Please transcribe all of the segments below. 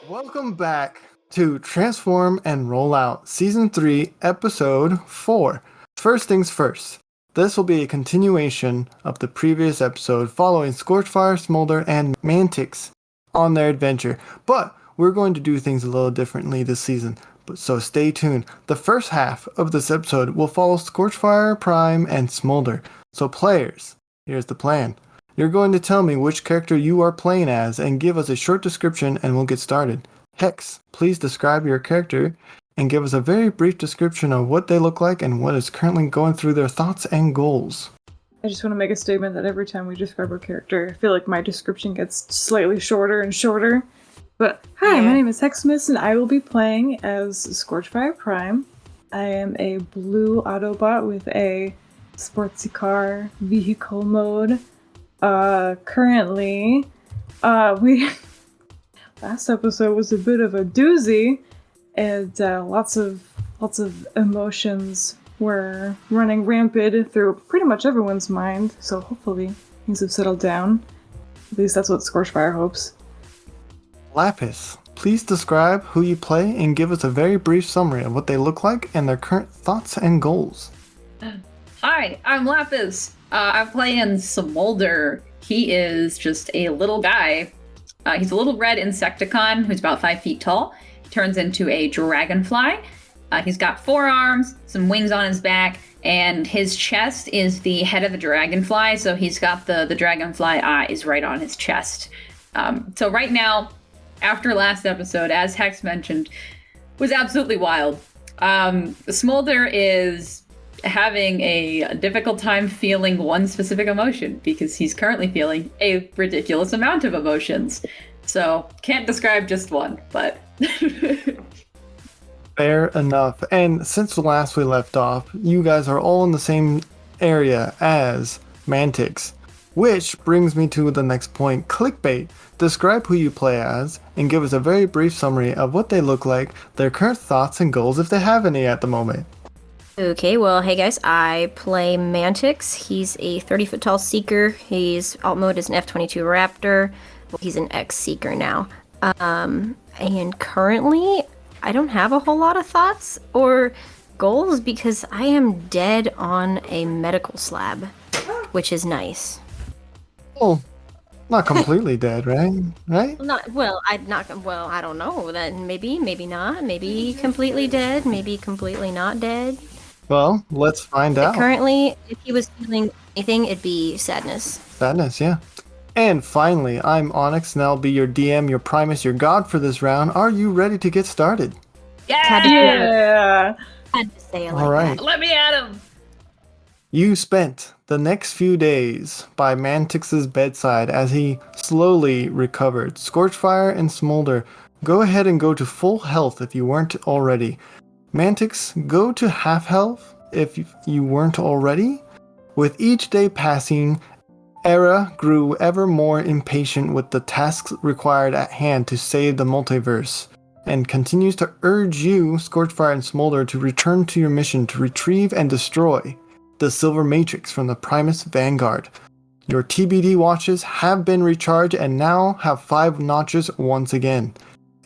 Welcome back to Transform and Roll Out Season 3, Episode 4. First things first, this will be a continuation of the previous episode following Scorchfire, Smolder, and Mantyx on their adventure, but we're going to do things a little differently this season, so stay tuned. The first half of this episode will follow Scorchfire, Prime, and Smolder. So players, here's the plan. You're going to tell me which character you are playing as and give us a short description and we'll get started. Hex, please describe your character and give us a very brief description of what they look like and what is currently going through their thoughts and goals. I just want to make a statement that every time we describe our character, I feel like my description gets slightly shorter and shorter. But hi, my name is Hexamis and I will be playing as Scorchfire Prime. I am a blue Autobot with a sportsy car vehicle mode. Currently, last episode was a bit of a doozy, and lots of emotions were running rampant through pretty much everyone's mind, so hopefully things have settled down. At least that's what Scorchfire hopes. Lapis, please describe who you play and give us a very brief summary of what they look like and their current thoughts and goals. Hi, I'm Lapis. I'm playing Smolder. He is just a little guy. He's a little red Insecticon who's about 5 feet tall. He turns into a dragonfly. He's got 4 arms, some wings on his back, and his chest is the head of the dragonfly, so he's got the dragonfly eyes right on his chest. So right now, after last episode, as Hex mentioned, was absolutely wild. Smolder is having a difficult time feeling one specific emotion because he's currently feeling a ridiculous amount of emotions. So, can't describe just one, but... Fair enough. And since last we left off, you guys are all in the same area as Mantyx. Which brings me to the next point, clickbait. Describe who you play as, and give us a very brief summary of what they look like, their current thoughts and goals if they have any at the moment. Okay, well, hey guys, I play Mantyx. He's a 30-foot tall Seeker. His alt mode is an F-22 Raptor. Well, he's an X-Seeker now. And currently, I don't have a whole lot of thoughts or goals because I am dead on a medical slab, which is nice. Oh, not completely dead, right? Right? I don't know. Then maybe not. Maybe completely dead. Maybe completely not dead. Well, let's find out. Currently, if he was feeling anything, it'd be sadness. Sadness, yeah. And finally, I'm Onyx, and I'll be your DM, your Primus, your god for this round. Are you ready to get started? Yeah! Had to say it like All right. Let me at him! You spent the next few days by Mantyx's bedside as he slowly recovered. Scorchfire and Smolder, go ahead and go to full health if you weren't already. Mantyx, go to half health if you weren't already. With each day passing, Era grew ever more impatient with the tasks required at hand to save the multiverse, and continues to urge you, Scorchfire and Smolder, to return to your mission to retrieve and destroy the Silver Matrix from the Primus Vanguard. Your TBD watches have been recharged and now have 5 notches once again.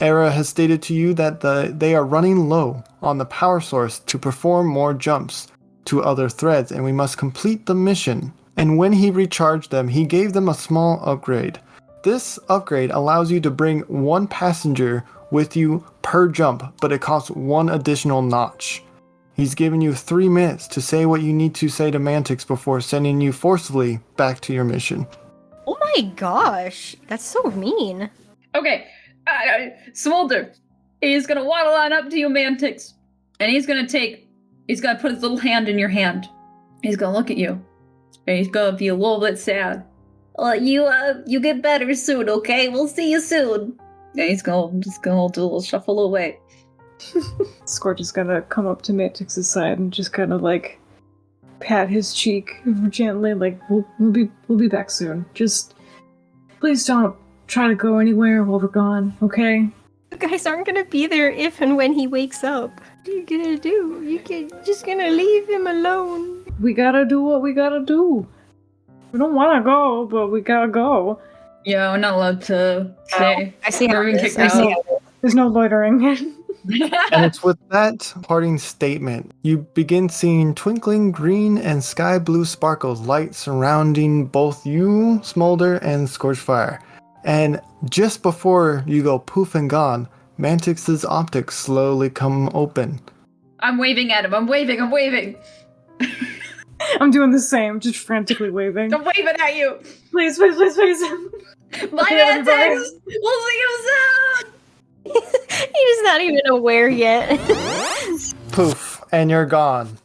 Era has stated to you that they are running low on the power source to perform more jumps to other threads, and we must complete the mission. And when he recharged them, he gave them a small upgrade. This upgrade allows you to bring 1 passenger with you per jump, but it costs 1 additional notch. He's given you 3 minutes to say what you need to say to Mantyx before sending you forcibly back to your mission. Oh my gosh, that's so mean. Okay, Smolder, he's gonna waddle on up to you, Mantyx, and he's gonna put his little hand in your hand. He's gonna look at you, and he's gonna be a little bit sad. You get better soon, okay? We'll see you soon. And he's gonna do a little shuffle away. Scorch is gonna come up to Mantyx's side and just kind of like pat his cheek gently, like we'll be back soon. Just please don't try to go anywhere while we're gone, okay? You guys aren't gonna be there if and when he wakes up. What are you gonna do? Just gonna leave him alone. We gotta do what we gotta do. We don't wanna go, but we gotta go. Yeah, we're not allowed to say. I see how They're it gonna is. kick me I see out. how it is. There's no loitering. And it's with that parting statement, you begin seeing twinkling green and sky blue sparkles light surrounding both you, Smolder, and Scorchfire. And just before you go poof and gone, Mantyx's optics slowly come open. I'm waving at him. I'm waving. I'm doing the same, just frantically waving. I'm waving at you. Please, please, please, please. My Okay, Mantyx! everybody. We'll see you soon! He's not even aware yet. Poof, and you're gone.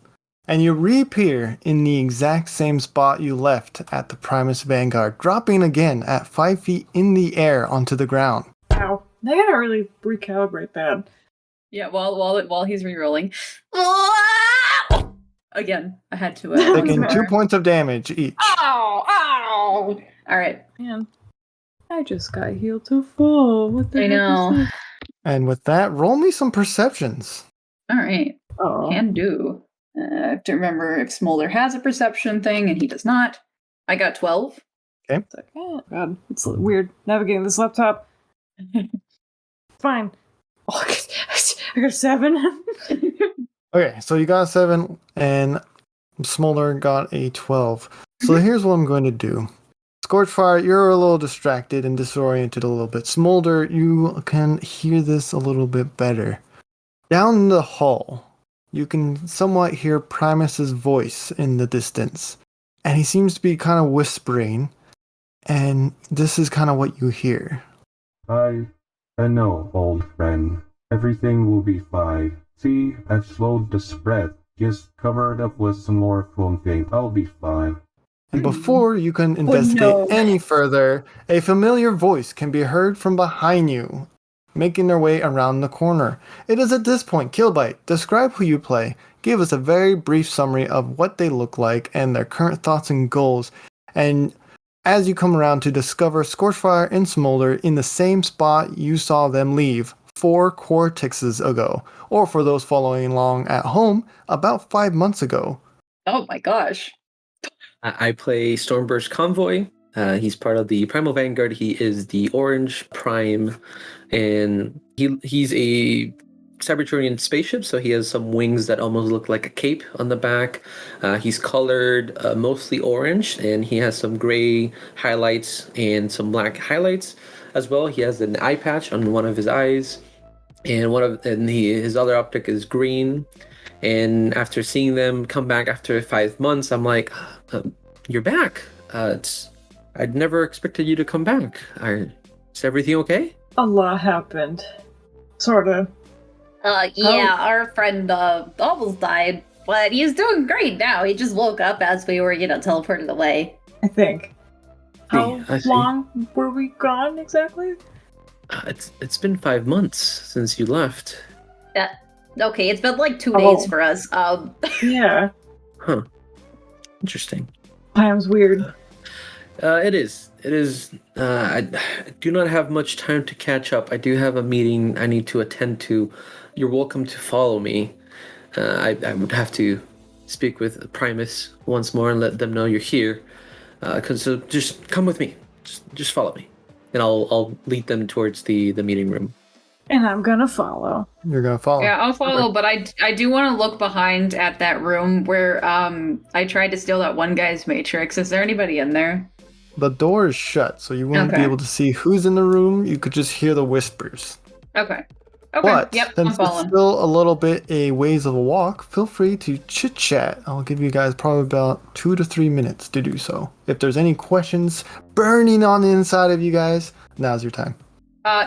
And you reappear in the exact same spot you left at the Primus Vanguard, dropping again at 5 feet in the air onto the ground. Ow. They gotta really recalibrate that. Yeah, while he's rerolling. Again, I had to. Taking 2 points of damage each. Ow! All right. Man, I just got healed to full. What the I heck know. is that? And with that, roll me some perceptions. All right. Oh. Can do. I have to remember if Smolder has a perception thing and he does not. I got 12. It's like, oh god, it's weird navigating this laptop. Fine. Oh, I got 7. Okay, so you got a 7, and Smolder got a 12. So here's what I'm going to do. Scorchfire, you're a little distracted and disoriented a little bit. Smolder, you can hear this a little bit better. Down the hall, you can somewhat hear Primus's voice in the distance. And he seems to be kind of whispering. And this is kind of what you hear. I know, old friend. Everything will be fine. See, I've slowed the spread. Just cover it up with some more foam tape. I'll be fine. And before you can investigate no. any further, a familiar voice can be heard from behind you, making their way around the corner. It is at this point, Killbite, describe who you play. Give us a very brief summary of what they look like and their current thoughts and goals. And as you come around to discover Scorchfire and Smolder in the same spot you saw them leave 4 Cortexes ago, or for those following along at home, about 5 months ago. Oh my gosh. I play Stormburst Convoy. He's part of the Primal Vanguard. He is the Orange Prime, and he's a Cybertronian spaceship, so he has some wings that almost look like a cape on the back. He's colored mostly orange, and he has some gray highlights and some black highlights as well. He has an eye patch on one of his eyes, and his other optic is green. And after seeing them come back after 5 months, I'm like, you're back. I'd never expected you to come back. Is everything okay? A lot happened. Sorta. Yeah, our friend almost died, but he's doing great now. He just woke up as we were, teleported away. I think. How I see. long were we gone exactly? It's been 5 months since you left. Okay, it's been like 2 Oh. days for us. Yeah. Huh. Interesting. Time's weird. It is. I do not have much time to catch up. I do have a meeting I need to attend to. You're welcome to follow me. I would have to speak with Primus once more and let them know you're here. So just come with me. Just follow me, and I'll lead them towards the meeting room. And I'm gonna follow. You're going to follow. Yeah, I'll follow, but I do want to look behind at that room where I tried to steal that one guy's matrix. Is there anybody in there? The door is shut, so you won't be Okay. able to see who's in the room. You could just hear the whispers. Okay. But Yep, I'm since it's following. still a little bit a ways of a walk, feel free to chit chat. I'll give you guys probably about 2 to 3 minutes to do so. If there's any questions burning on the inside of you guys, now's your time.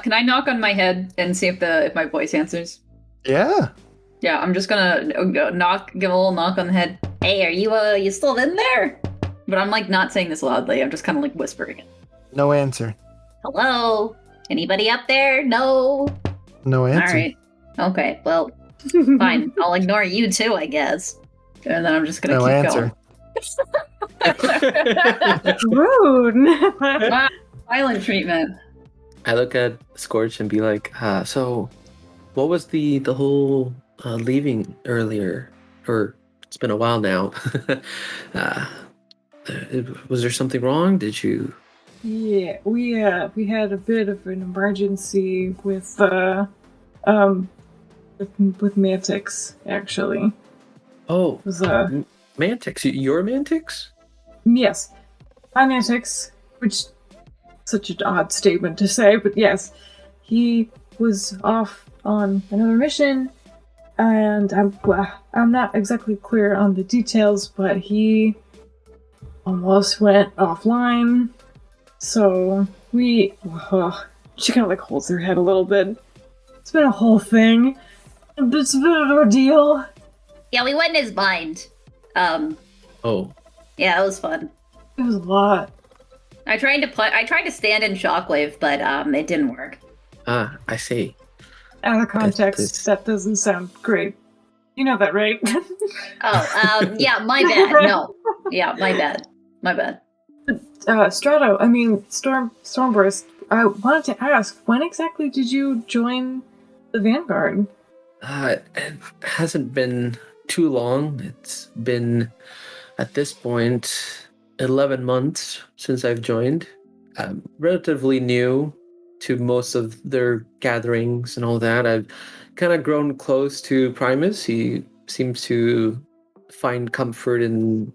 Can I knock on my head and see if my voice answers? Yeah. Yeah, I'm just gonna give a little knock on the head. Hey, are you still in there? But I'm like not saying this loudly. I'm just kind of like whispering it. No answer. Hello? Anybody up there? No. No answer. All right. Okay. Well, fine. I'll ignore you too, I guess. And then I'm just gonna No keep answer. going. Rude. Wow. Silent treatment. I look at Scorch and be like, so what was the whole leaving earlier? Or it's been a while now. Was there something wrong? Did you Yeah, we had a bit of an emergency with Mantyx, actually. Oh, It was Mantyx. You're Mantyx? yes, my Mantyx, which such an odd statement to say, but yes, he was off on another mission, and I'm not exactly clear on the details, but he almost went offline. So she kind of like holds her head a little bit. It's been a whole thing. It's been an ordeal. Yeah, we went in his mind. Oh. Yeah, it was fun. It was a lot. I tried to stand in Shockwave, but it didn't work. Ah, I see. Out of context, It's- that doesn't sound great. You know that, right? Yeah, my bad. No. Yeah, my bad. My bad. Stormburst, I wanted to ask, when exactly did you join the Vanguard? It hasn't been too long. It's been, at this point, 11 months since I've joined. I'm relatively new to most of their gatherings and all that. I've kind of grown close to Primus. He seems to find comfort in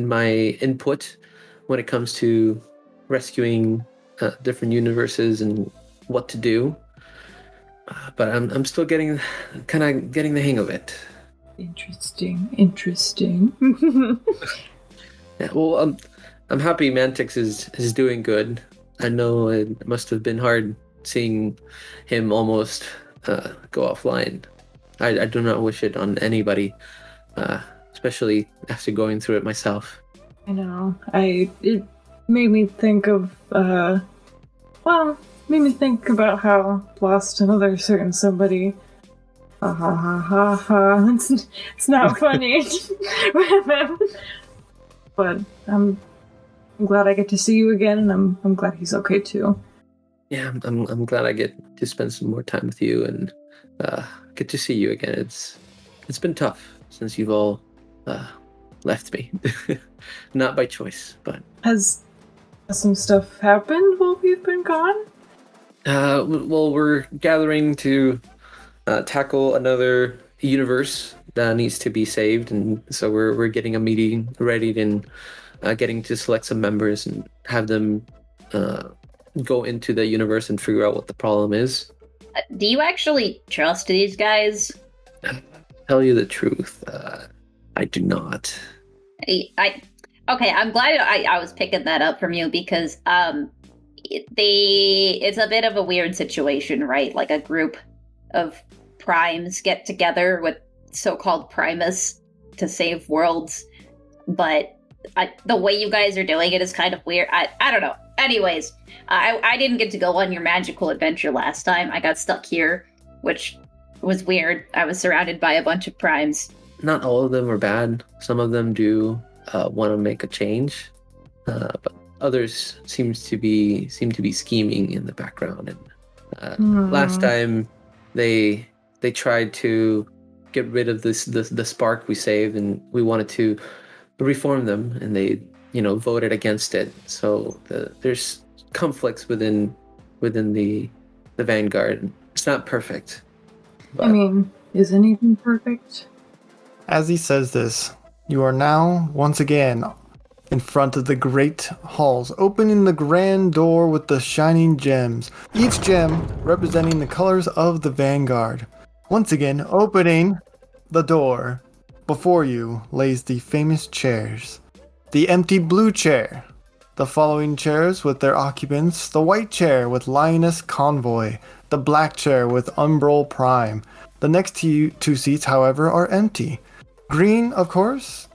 my input when it comes to rescuing different universes and what to do. But I'm still getting the hang of it. Interesting. Yeah, well, I'm happy Mantyx is doing good. I know it must have been hard seeing him almost go offline. I do not wish it on anybody, especially after going through it myself. I know. It made me think of, made me think about how lost another certain somebody. Ha ha ha ha ha. It's not funny. But I'm glad I get to see you again, and I'm glad he's okay too. Yeah, I'm glad I get to spend some more time with you and get to see you again. It's been tough since you've all left me. Not by choice, but Has some stuff happened while we've been gone? well, we're gathering to tackle another universe that needs to be saved, and so we're getting a meeting ready and getting to select some members and have them go into the universe and figure out what the problem is. Do you actually trust these guys? Tell you the truth, I do not. Okay, I'm glad I was picking that up from you because it's a bit of a weird situation, right? Like a group of primes get together with so-called Primus to save worlds, but the way you guys are doing it is kind of weird. I don't know. Anyways, I didn't get to go on your magical adventure last time. I got stuck here, which was weird. I was surrounded by a bunch of primes. Not all of them are bad. Some of them do want to make a change, but others seem to be scheming in the background. And last time they tried to get rid of the spark we saved, and we wanted to reform them, and they voted against it. So there's conflicts within the Vanguard. It's not perfect. But I mean, is anything perfect? As he says this, you are now once again in front of the great halls, opening the grand door with the shining gems, each gem representing the colors of the Vanguard. Once again, opening the door, before you lays the famous chairs. The empty blue chair, the following chairs with their occupants, the white chair with Lioness Convoy, the black chair with Umbral Prime. The next two seats, however, are empty. Green, of course,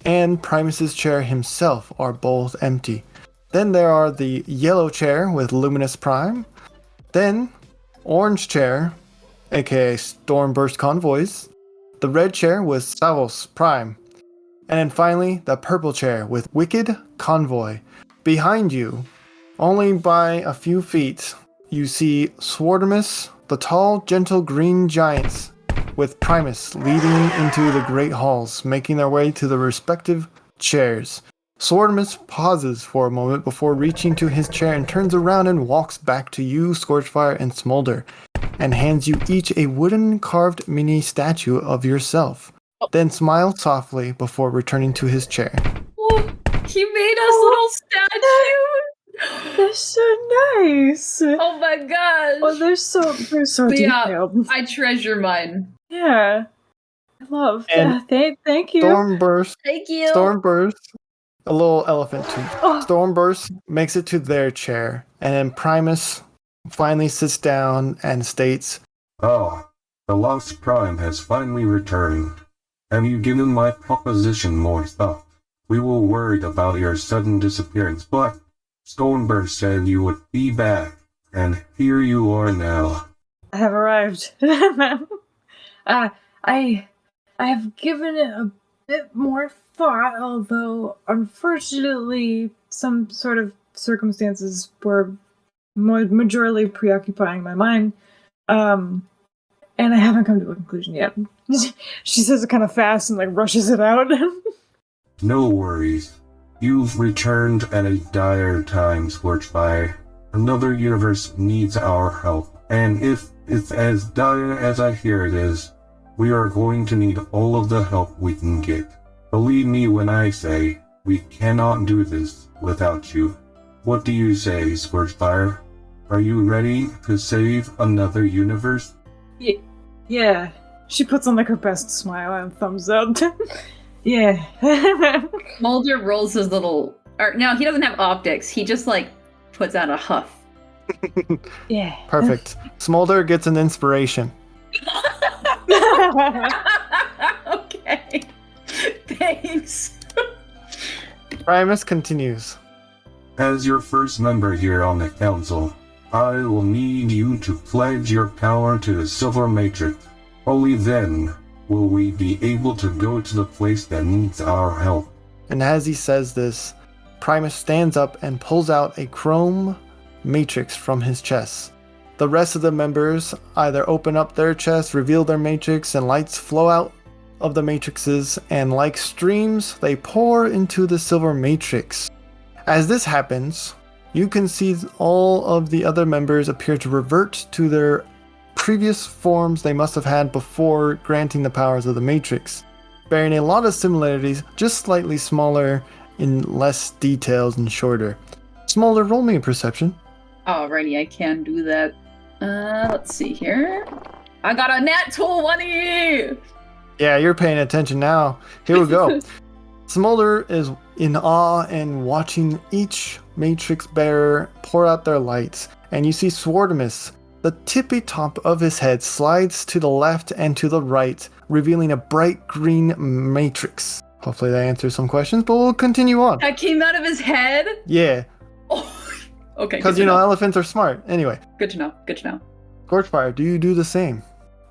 and Primus's chair himself are both empty. Then there are the yellow chair with Luminous Prime, then orange chair, aka Stormburst Convoys, the red chair with Savos Prime, and then finally the purple chair with Wicked Convoy. Behind you, only by a few feet, you see Swartimus, the tall, gentle green giants, with Primus leading into the great halls, making their way to the respective chairs. Swordimus pauses for a moment before reaching to his chair and turns around and walks back to you, Scorchfire and Smolder, and hands you each a wooden carved mini statue of yourself. Then smiles softly before returning to his chair. Oh, he made us little statues. They're so nice. Oh my gosh. Oh, they're so Yeah, detailed. I treasure mine. Yeah. I love. And Thank you. Stormburst, Thank you. Stormburst, a little elephant too. Oh. Stormburst makes it to their chair, and then Primus finally sits down and states, Oh, the lost prime has finally returned. Have you given my proposition more thought? We were worried about your sudden disappearance, but Stormburst said you would be back, and here you are now. I have arrived. I have given it a bit more thought, although unfortunately some sort of circumstances were majorly preoccupying my mind. And I haven't come to a conclusion yet. She says it kind of fast and like rushes it out. No worries. You've returned at a dire time, Scorchfire. Another universe needs our help, and if it's as dire as I hear it is, we are going to need all of the help we can get. Believe me when I say, we cannot do this without you. What do you say, Scorchfire? Are you ready to save another universe? Yeah. She puts on like her best smile and thumbs up. Yeah. Smolder rolls his little. Or no, he doesn't have optics. He just like puts out a huff. Yeah. perfect. Smolder gets an inspiration. Okay. Thanks. Primus continues. As your first member here on the council, I will need you to pledge your power to the Silver Matrix. Only then will we be able to go to the place that needs our help. And as he says this, Primus stands up and pulls out a chrome matrix from his chest. The rest of the members either open up their chests, reveal their matrix, and lights flow out of the matrices, and like streams, they pour into the silver matrix. As this happens, you can see all of the other members appear to revert to their previous forms they must have had before granting the powers of the matrix, bearing a lot of similarities, just slightly smaller in less details and shorter. Smolder, roll me a perception. Alrighty, I can do that. Let's see here. I got a nat 20! Yeah, you're paying attention now. Here we go. Smolder is in awe and watching each matrix bearer pour out their lights, and you see Swordimus. The tippy top of his head slides to the left and to the right, revealing a bright green matrix. Hopefully that answers some questions, but we'll continue on. That came out of his head? Yeah, Oh, okay. because you know elephants are smart. Anyway, Good to know. Good to know. Scorchfire, do you do the same?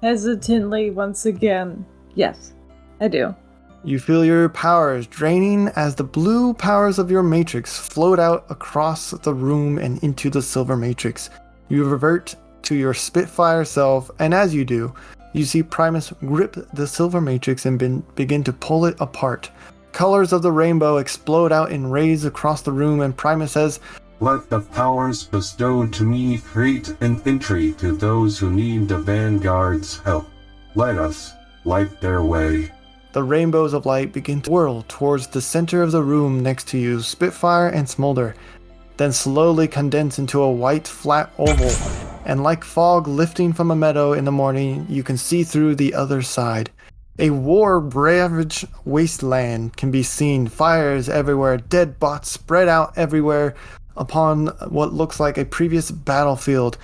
Hesitantly, once again. Yes, I do. You feel your powers draining as the blue powers of your matrix float out across the room and into the silver matrix. You revert to your Spitfire self, and as you do, you see Primus grip the silver matrix and begin to pull it apart. Colors of the rainbow explode out in rays across the room, and Primus says, Let the powers bestowed to me create an entry to those who need the Vanguard's help. Let us light their way. The rainbows of light begin to whirl towards the center of the room next to you, Spitfire and Smolder, then slowly condense into a white flat oval, and like fog lifting from a meadow in the morning, you can see through the other side. A war-ravaged wasteland can be seen, fires everywhere, dead bots spread out everywhere upon what looks like a previous battlefield.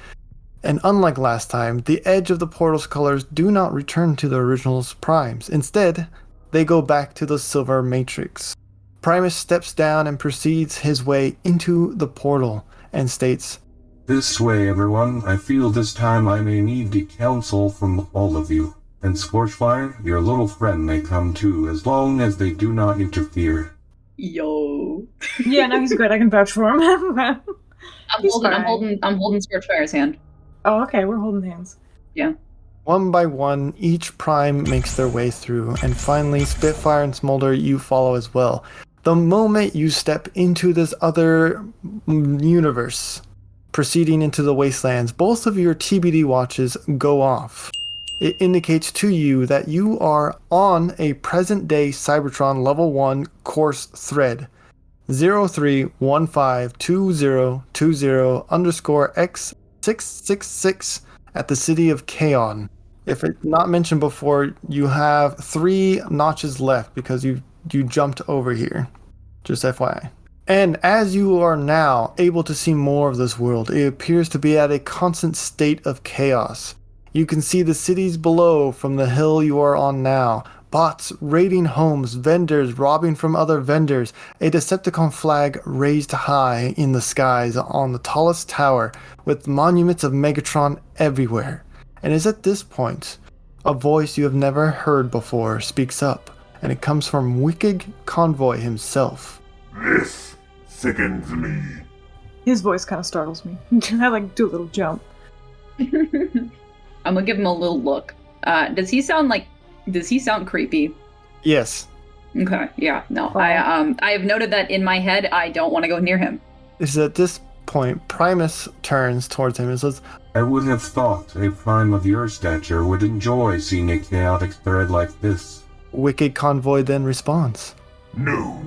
And unlike last time, the edge of the portal's colors do not return to the original's primes. Instead, they go back to the silver matrix. Primus steps down and proceeds his way into the portal and states, This way, everyone. I feel this time I may need the counsel from all of you. And Scorchfire, your little friend may come too, as long as they do not interfere. Yo. Yeah, no, he's good. I can vouch for him. I'm He's holding Scorchfire's hand. Oh, okay, we're holding hands. Yeah. one by one, each prime makes their way through, and finally, Spitfire and Smolder, you follow as well. The moment you step into this other universe, proceeding into the wastelands, both of your TBD watches go off. It indicates to you that you are on a present-day Cybertron Level 1 course thread. 03152020_X666 at the city of Kaon. If it's not mentioned before, you have 3 notches left because you jumped over here. Just FYI. And as you are now able to see more of this world, it appears to be at a constant state of chaos. You can see the cities below from the hill you are on now. Bots raiding homes, vendors robbing from other vendors, a Decepticon flag raised high in the skies on the tallest tower, with monuments of Megatron everywhere. And it's at this point, a voice you have never heard before speaks up, and it comes from Wicked Convoy himself. This sickens me. His voice kind of startles me. I do a little jump. I'm gonna give him a little look. Does he sound creepy? Yes. Okay, yeah, no. I have noted that in my head. I don't want to go near him. It's at this point, Primus turns towards him and says, I would have thought a prime of your stature would enjoy seeing a chaotic thread like this. Wicked Convoy then responds. No,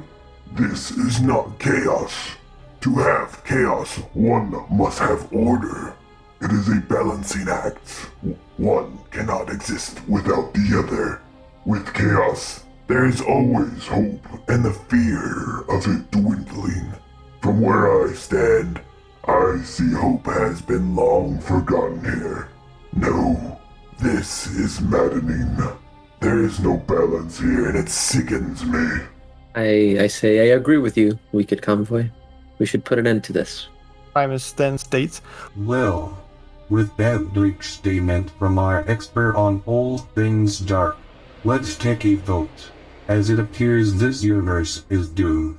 this is not chaos. To have chaos, one must have order. It is a balancing act. One cannot exist without the other. With chaos, there is always hope and the fear of it dwindling. From where I stand, I see hope has been long forgotten here. No, this is maddening. There is no balance here and it sickens me. I say I agree with you, Wicked Convoy. We should put an end to this. Primus then states, Well, with that bleak statement from our expert on all things dark, let's take a vote. As it appears this universe is doomed.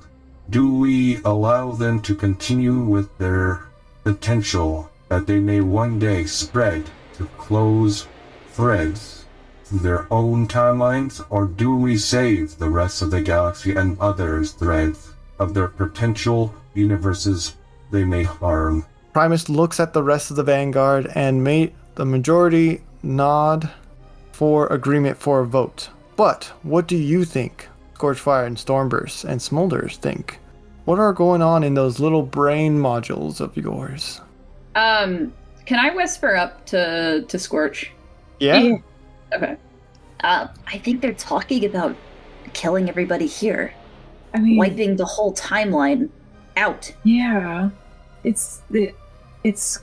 Do we allow them to continue with their potential that they may one day spread to close threads through their own timelines, or do we save the rest of the galaxy and others' threads of their potential universes they may harm? Primus looks at the rest of the Vanguard and made the majority nod for agreement for a vote. But what do you think? Scorchfire and Stormburst and Smolder think? What are going on in those little brain modules of yours? Can I whisper up to Scorch? Yeah? Okay. I think they're talking about killing everybody here. I mean, Wiping the whole timeline out. yeah. It's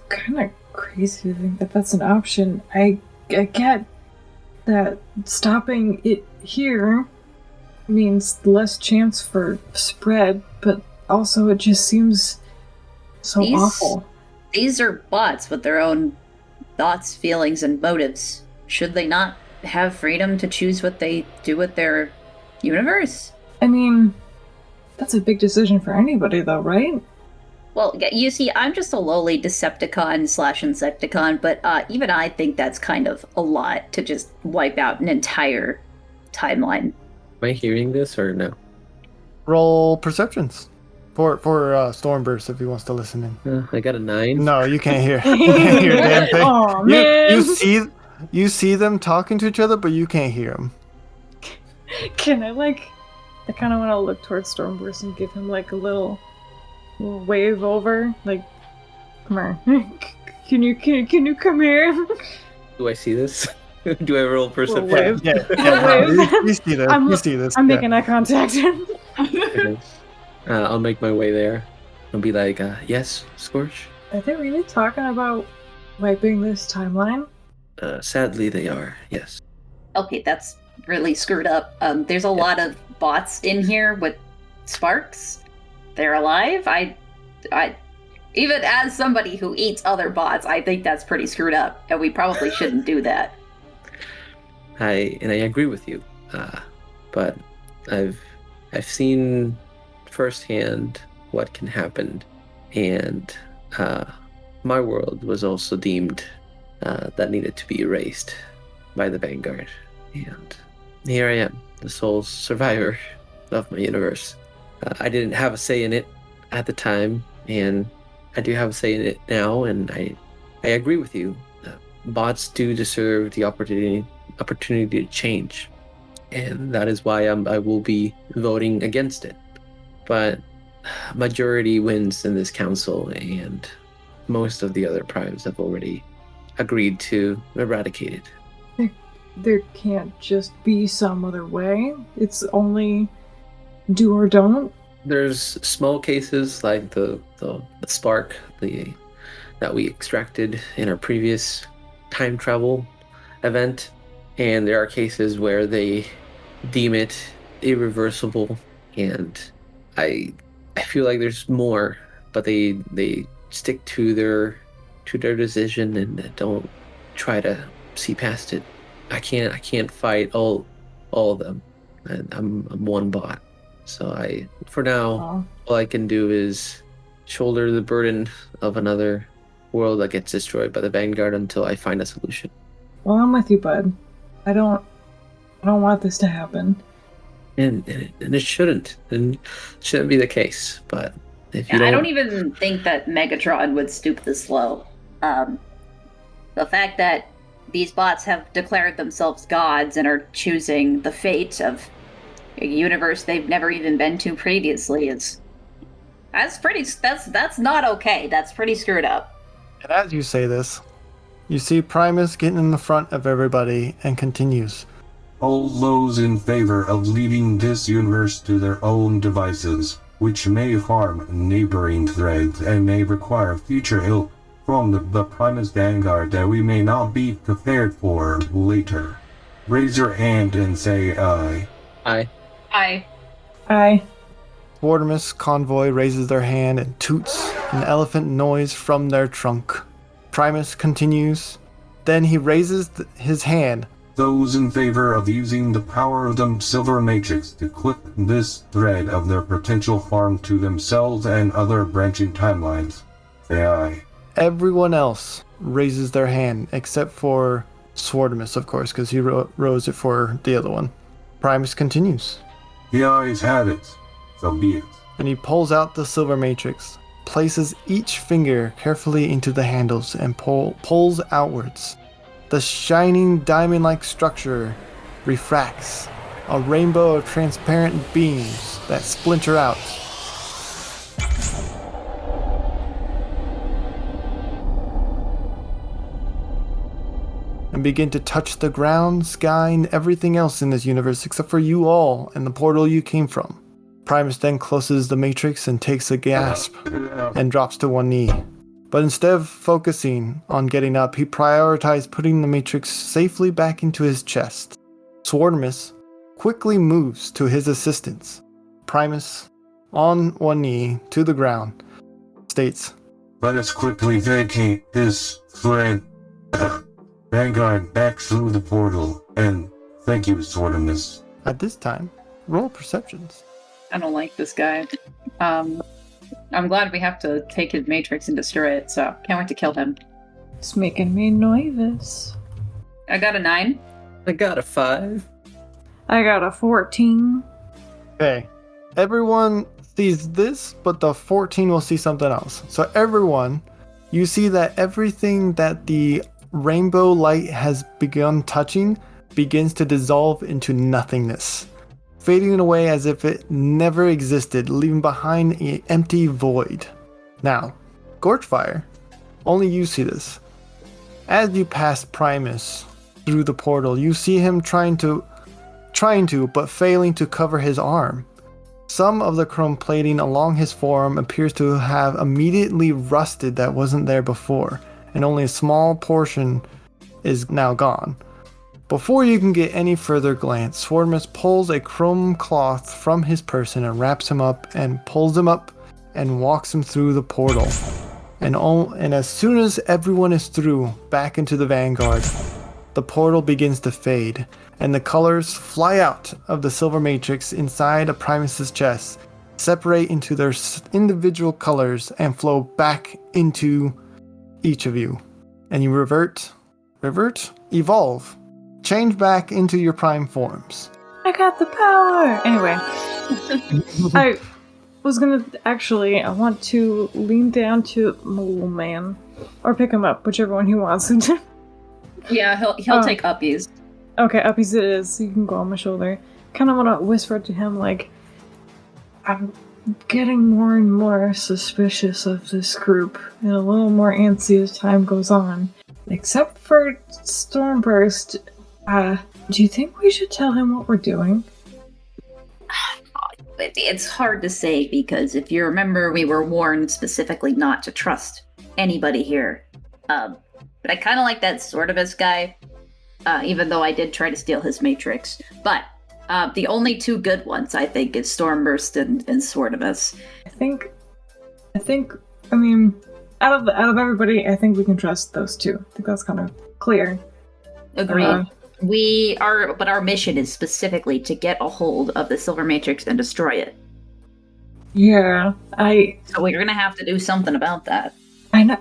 kind of crazy to think that that's an option. I get that stopping it here means less chance for spread, but also it just seems so awful. These are bots with their own thoughts, feelings, and motives. Should they not have freedom to choose what they do with their universe? I mean, that's a big decision for anybody, though, right? Well, you see, I'm just a lowly Decepticon/Insecticon, but even I think that's kind of a lot to just wipe out an entire timeline. Am I hearing this or no? Roll perceptions for Stormburst if he wants to listen in. I got a 9. No, you can't hear. You can't hear a damn thing. Aw, man. You see them talking to each other, but you can't hear them. Can I kind of want to look towards Stormburst and give him a little wave over, come here. Can you come here? Do I see this? Do I roll perception? Wave. Yeah. You see this. I'm You see this. I'm yeah. making eye contact. Okay. I'll make my way there. I'll be like, yes, Scorch? Are they really talking about wiping this timeline? Sadly, they are, yes. Okay, that's really screwed up. There's a lot of bots in here with sparks. They're alive. I even as somebody who eats other bots, I think that's pretty screwed up, and we probably shouldn't do that. I agree with you, but I've seen firsthand what can happen, and my world was also deemed that needed to be erased by the Vanguard, and here I am, the sole survivor of my universe. I didn't have a say in it at the time, and I do have a say in it now, and I agree with you. Bots do deserve the opportunity to change, and that is why I will be voting against it. But majority wins in this council, and most of the other primes have already agreed to eradicate it. There can't just be some other way. It's only do or don't. There's small cases like the spark that we extracted in our previous time travel event, and there are cases where they deem it irreversible, and I feel like there's more, but they stick to their decision and don't try to see past it. I can't fight all of them. I'm one bot. So for now, all I can do is shoulder the burden of another world that gets destroyed by the Vanguard until I find a solution. Well, I'm with you, bud. I don't want this to happen. And it shouldn't. And it shouldn't be the case. But if you I don't even think that Megatron would stoop this low. The fact that these bots have declared themselves gods and are choosing the fate of a universe they've never even been to previously that's not okay. That's pretty screwed up. And as you say this, you see Primus getting in the front of everybody and continues. All those in favor of leaving this universe to their own devices, which may harm neighboring threads and may require future ill from the Primus Vanguard that we may not be prepared for later. Raise your hand and say aye. Aye. Aye. Swartimus convoy raises their hand and toots an elephant noise from their trunk. Primus continues. Then he raises his hand. Those in favor of using the power of the Silver Matrix to clip this thread of their potential harm to themselves and other branching timelines, say aye. Everyone else raises their hand, except for Swartimus, of course, because he rose it for the other one. Primus continues. The ayes have it, so be it. And he pulls out the Silver Matrix, places each finger carefully into the handles, and pulls outwards. The shining diamond-like structure refracts, a rainbow of transparent beams that splinter out. And begin to touch the ground, sky, and everything else in this universe except for you all and the portal you came from. Primus then closes the Matrix and takes a gasp and drops to one knee. But instead of focusing on getting up, he prioritized putting the Matrix safely back into his chest. Swartimus quickly moves to his assistance. Primus, on one knee to the ground, states, Let us quickly vacate this thread. Vanguard back through the portal, and thank you, Swartimus. At this time, roll perceptions. I don't like this guy. I'm glad we have to take his matrix and destroy it, so can't wait to kill him. It's making me nervous. I got a 9. I got a 5. I got a 14. Okay. Everyone sees this, but the 14 will see something else. So everyone, you see that everything that the rainbow light has begun touching begins to dissolve into nothingness, fading away as if it never existed, leaving behind an empty void. Now, Scorchfire, only you see this. As you pass Primus through the portal, you see him trying to, but failing to cover his arm. Some of the chrome plating along his forearm appears to have immediately rusted that wasn't there before, and only a small portion is now gone. Before you can get any further glance, Swartimus pulls a chrome cloth from his person and wraps him up and pulls him up and walks him through the portal. And as soon as everyone is through, back into the Vanguard, the portal begins to fade, and the colors fly out of the Silver Matrix inside of Primus's chest, separate into their individual colors, and flow back into each of you. And you evolve, change back into your prime forms. I got the power! Anyway, was gonna actually. I want to lean down to my little man, or pick him up, whichever one he wants. Yeah, he'll take uppies. Okay, uppies it is. You can go on my shoulder. Kind of want to whisper to him like, I'm getting more and more suspicious of this group, and a little more antsy as time goes on. Except for Stormburst, do you think we should tell him what we're doing? It's hard to say because if you remember, we were warned specifically not to trust anybody here. But I kind of like that Swordimus guy, even though I did try to steal his matrix. But the only two good ones, I think, is Stormburst and Swordimus. I mean, out of everybody, I think we can trust those two. I think that's kind of clear. Agreed. But our mission is specifically to get a hold of the Silver Matrix and destroy it. Yeah, So we're gonna have to do something about that. I know.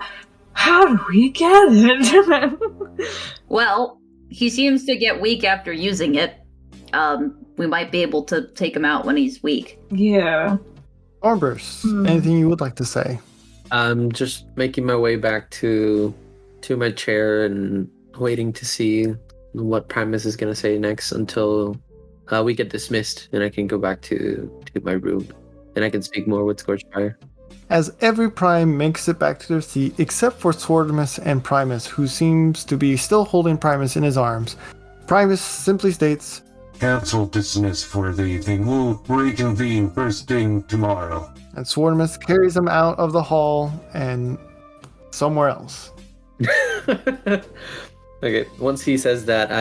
How do we get it? Well, he seems to get weak after using it. We might be able to take him out when he's weak. Yeah. Stormburst, anything you would like to say? I'm just making my way back to my chair and waiting to see what Primus is going to say next until we get dismissed and I can go back to my room and I can speak more with Scorchfire. As every Prime makes it back to their seat, except for Swordimus and Primus, who seems to be still holding Primus in his arms, Primus simply states, Council dismissed for the evening. We'll reconvene first thing tomorrow. and Swordimus carries him out of the hall and somewhere else. Okay, once he says that,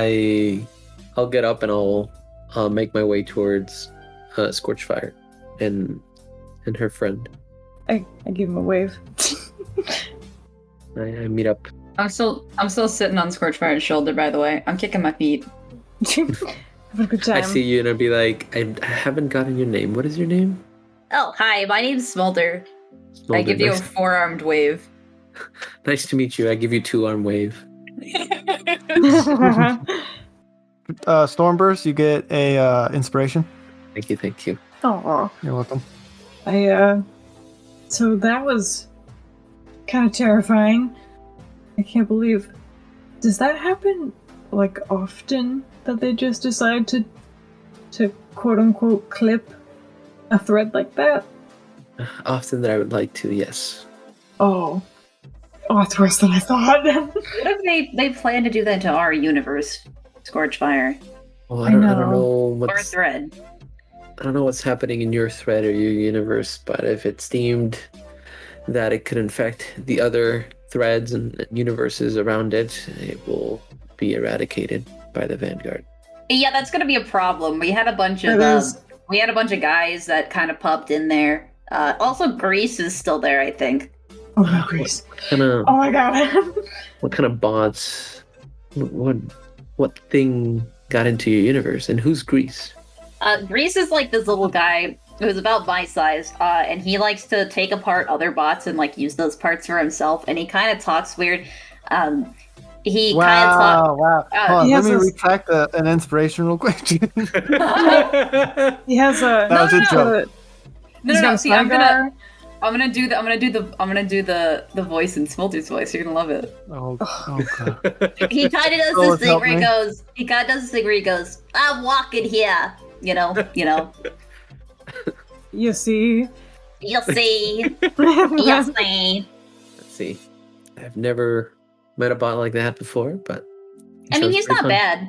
I'll get up and I'll make my way towards Scorchfire and her friend. I give him a wave. I meet up. I'm still sitting on Scorchfire's shoulder, by the way. I'm kicking my feet. Have a good time. I see you and I'll be like, I haven't gotten your name. What is your name? Oh, hi, my name's Smolder. I give you a nice, 4-armed wave. nice to meet you. I give you 2-arm wave. Stormburst, you get a inspiration. Thank you. Aw. You're welcome. So that was kind of terrifying. I can't believe. Does that happen, like, often? That they just decide to quote-unquote clip a thread like that? Often that I would like to, yes. Oh, it's worse than I thought. What if they plan to do that to our universe, Scorchfire? Well, I I don't know. know Or what's Thread? I don't know what's happening in your thread or your universe, but if it's deemed that it could infect the other threads and universes around it, it will be eradicated by the Vanguard. Yeah, that's gonna be a problem. We had a bunch of It is. guys that kind of popped in there. Also, Grease is still there, I think. Oh no, Grace. Kinda, Oh my god. what kind of bots? What thing got into your universe? And who's Grease? Grease is like this little guy who's about my size, and he likes to take apart other bots and like use those parts for himself. And he kind of talks weird. He kind of talks. Wow. Hold on, he let has me this- retract an inspiration real quick. He has a. That was a joke. No. See, I'm Vanguard. gonna do the voice in Smolder's voice. You're gonna love it. Oh god. He kind of does Oh, this thing help where he me. goes. He kind of does this thing where he goes, "I'm walking here." You know. You see. You'll see. You'll see. Let's see. I've never met a bot like that before, but I mean, sounds he's pretty not fun. bad.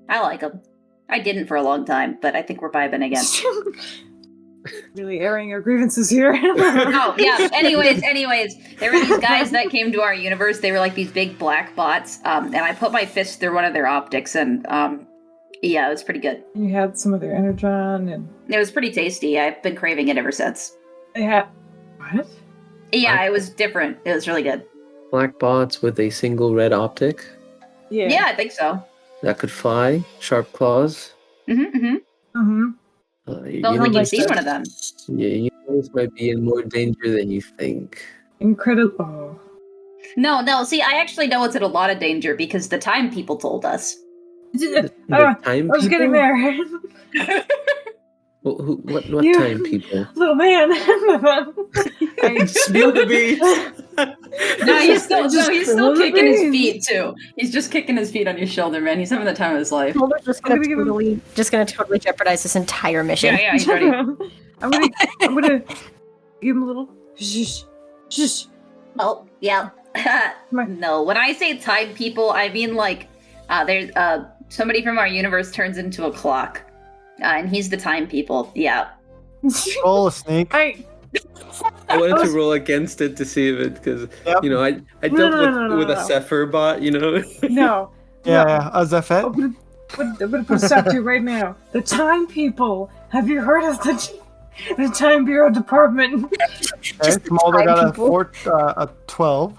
I like him. I didn't for a long time, but I think we're vibing again. Really airing your grievances here. Oh, yeah. Anyways, there were these guys that came to our universe. They were like these big black bots, and I put my fist through one of their optics, and yeah, it was pretty good. You had some of their energon and. It was pretty tasty. I've been craving it ever since. Yeah. What? Yeah, it was different. It was really good. Black bots with a single red optic Yeah, I think so. that could fly, sharp claws. Mm-hmm. Mm-hmm. Your Don't think you've universe- seen one of them. Yeah, your universe might be in more danger than you think. Incredible. No. See, I actually know it's in a lot of danger because the time people told us. The I time was getting people? there. What You- time people? Little man. Spill the beans. No, he's still spill the kicking his beans. feet too. He's just kicking his feet on your shoulder, man. He's having the time of his life. Smolder's just I'm gonna gonna give him- totally jeopardize this entire mission. Yeah, he's ready. I'm gonna give him a little shush, shush. Oh, yeah. No, when I say time people, I mean like there's somebody from our universe turns into a clock. And he's the time people. Yeah. Roll a snake. I wanted to roll against it to see if it, because Yep. I dealt No, with a no. Zephyr bot, no. Yeah, a Zephet. I'm gonna put a stop to it right now. The time people. Have you heard of the Time Bureau Department? Okay, Smolder time got people. a 12.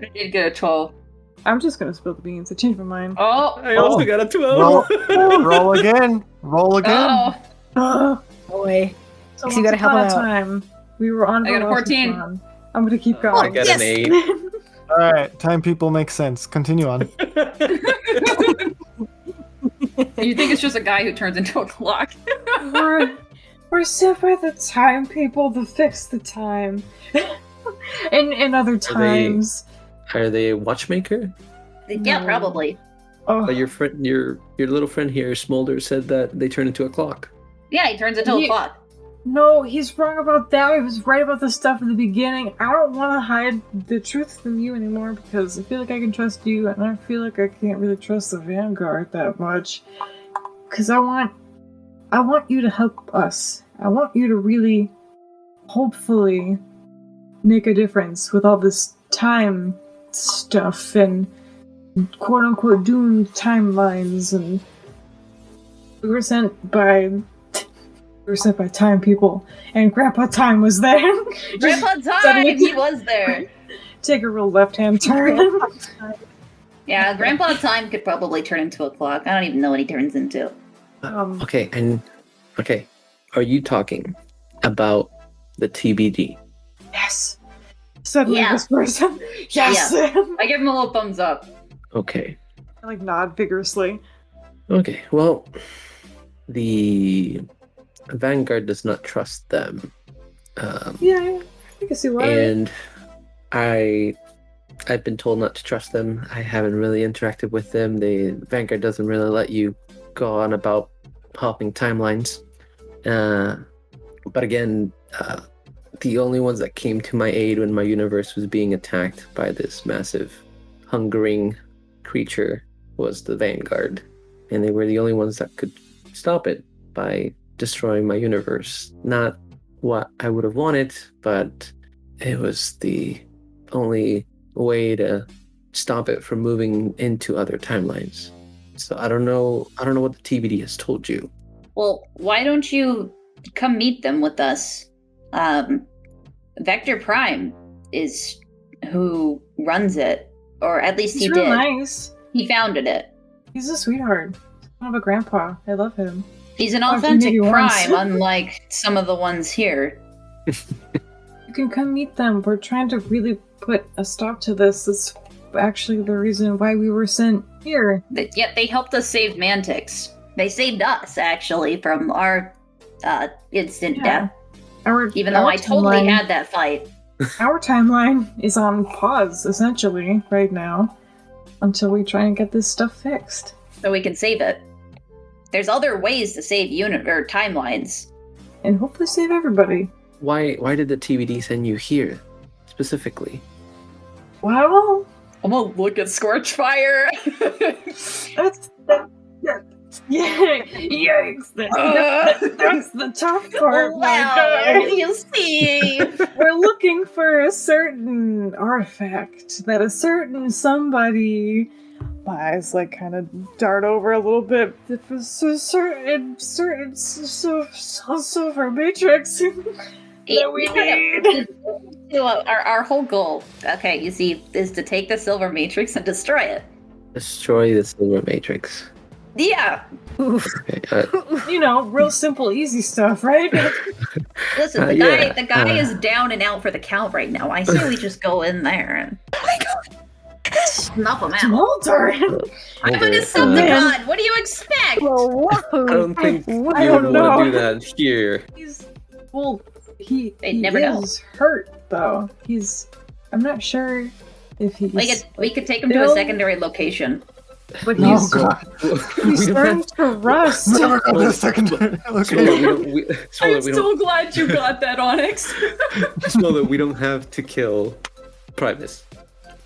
I did get a 12. I'm just gonna spill the beans. I changed my mind. Oh, I also got a 12. Roll again. Roll again. oh. Boy. So You gotta once help upon him a out. time, we were on. I got a 14. Velocitron. I'm gonna keep I going. got an 8. All right, time people make sense. Continue on. You think it's just a guy who turns into a clock? we're sent by the time people to fix the time. in other times. Are they a watchmaker? Yeah, No. probably. Oh, But your friend, your little friend here, Smolder, said that they turn into a clock. Yeah, he turns into a Ye- clock. no, he's wrong about that. He was right about the stuff in the beginning. I don't want to hide the truth from you anymore because I feel like I can trust you, and I feel like I can't really trust the Vanguard that much. Because I want you to help us. I want you to really, hopefully, make a difference with all this time stuff and quote-unquote doomed timelines, and we were sent by time people, and Grandpa Time was there. Grandpa Time, he was there. Take a real left-hand turn. Yeah, Grandpa Time could probably turn into a clock. I don't even know what he turns into. Okay, are you talking about the TBD? Yes. Suddenly Yeah. this person. Yes. I give him a little thumbs up. Okay. I like nod vigorously. Okay, well, the Vanguard does not trust them. Yeah, I can see why. And I've been told not to trust them. I haven't really interacted with them. The Vanguard doesn't really let you go on about hopping timelines. But again, the only ones that came to my aid when my universe was being attacked by this massive hungering creature was the Vanguard. And they were the only ones that could stop it by destroying my universe. Not what I would have wanted, but it was the only way to stop it from moving into other timelines. So I don't know what the TBD has told you. Well, why don't you come meet them with us? Vector Prime is who runs it, or at least He's he real did. nice. He founded it. He's a sweetheart. Kind of a grandpa. I love him. He's an Oh, authentic maybe once. Prime, unlike some of the ones here. You can come meet them. We're trying to really put a stop to this. That's actually the reason why we were sent here. Yet they helped us save Mantyx. They saved us, actually, from our instant death. Even though I totally timeline- had that fight. Our timeline is on pause, essentially, right now, until we try and get this stuff fixed. So we can save it. There's other ways to save timelines. And hopefully save everybody. Why did the TBD send you here specifically? Well, I'm gonna look at Scorchfire. yikes. That's the tough part, my Well, guy. you see. We're looking for a certain artifact that a certain somebody. My eyes kind of dart over a little bit. If it's a certain silver matrix that we need. Our whole goal, okay, you see, is to take the silver matrix and destroy it. Destroy the Silver Matrix. Yeah. Okay. Real simple, easy stuff, right? Listen, the yeah, guy is down and out for the count right now. I say we just go in there and. Oh my god! Knock him out. Smolder! I'm a Smolder, Decepticon. What do you expect? Whoa, I don't think you I would don't want know. to do that here. He never know. is hurt though. I'm not sure if he's We could take him to a still- secondary location. but No, he's God. he's starting to rust. Never go to the secondary location. I'm so glad you got that, Onyx. Smolder, we don't have to kill Primus.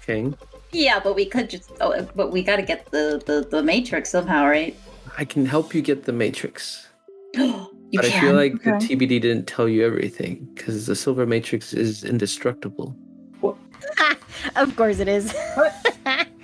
Okay? Yeah, but we could just. Oh, but we gotta get the Matrix somehow, right? I can help you get the Matrix. You But I can. feel like the Okay. TBD didn't tell you everything, because the Silver Matrix is indestructible. Of course it is.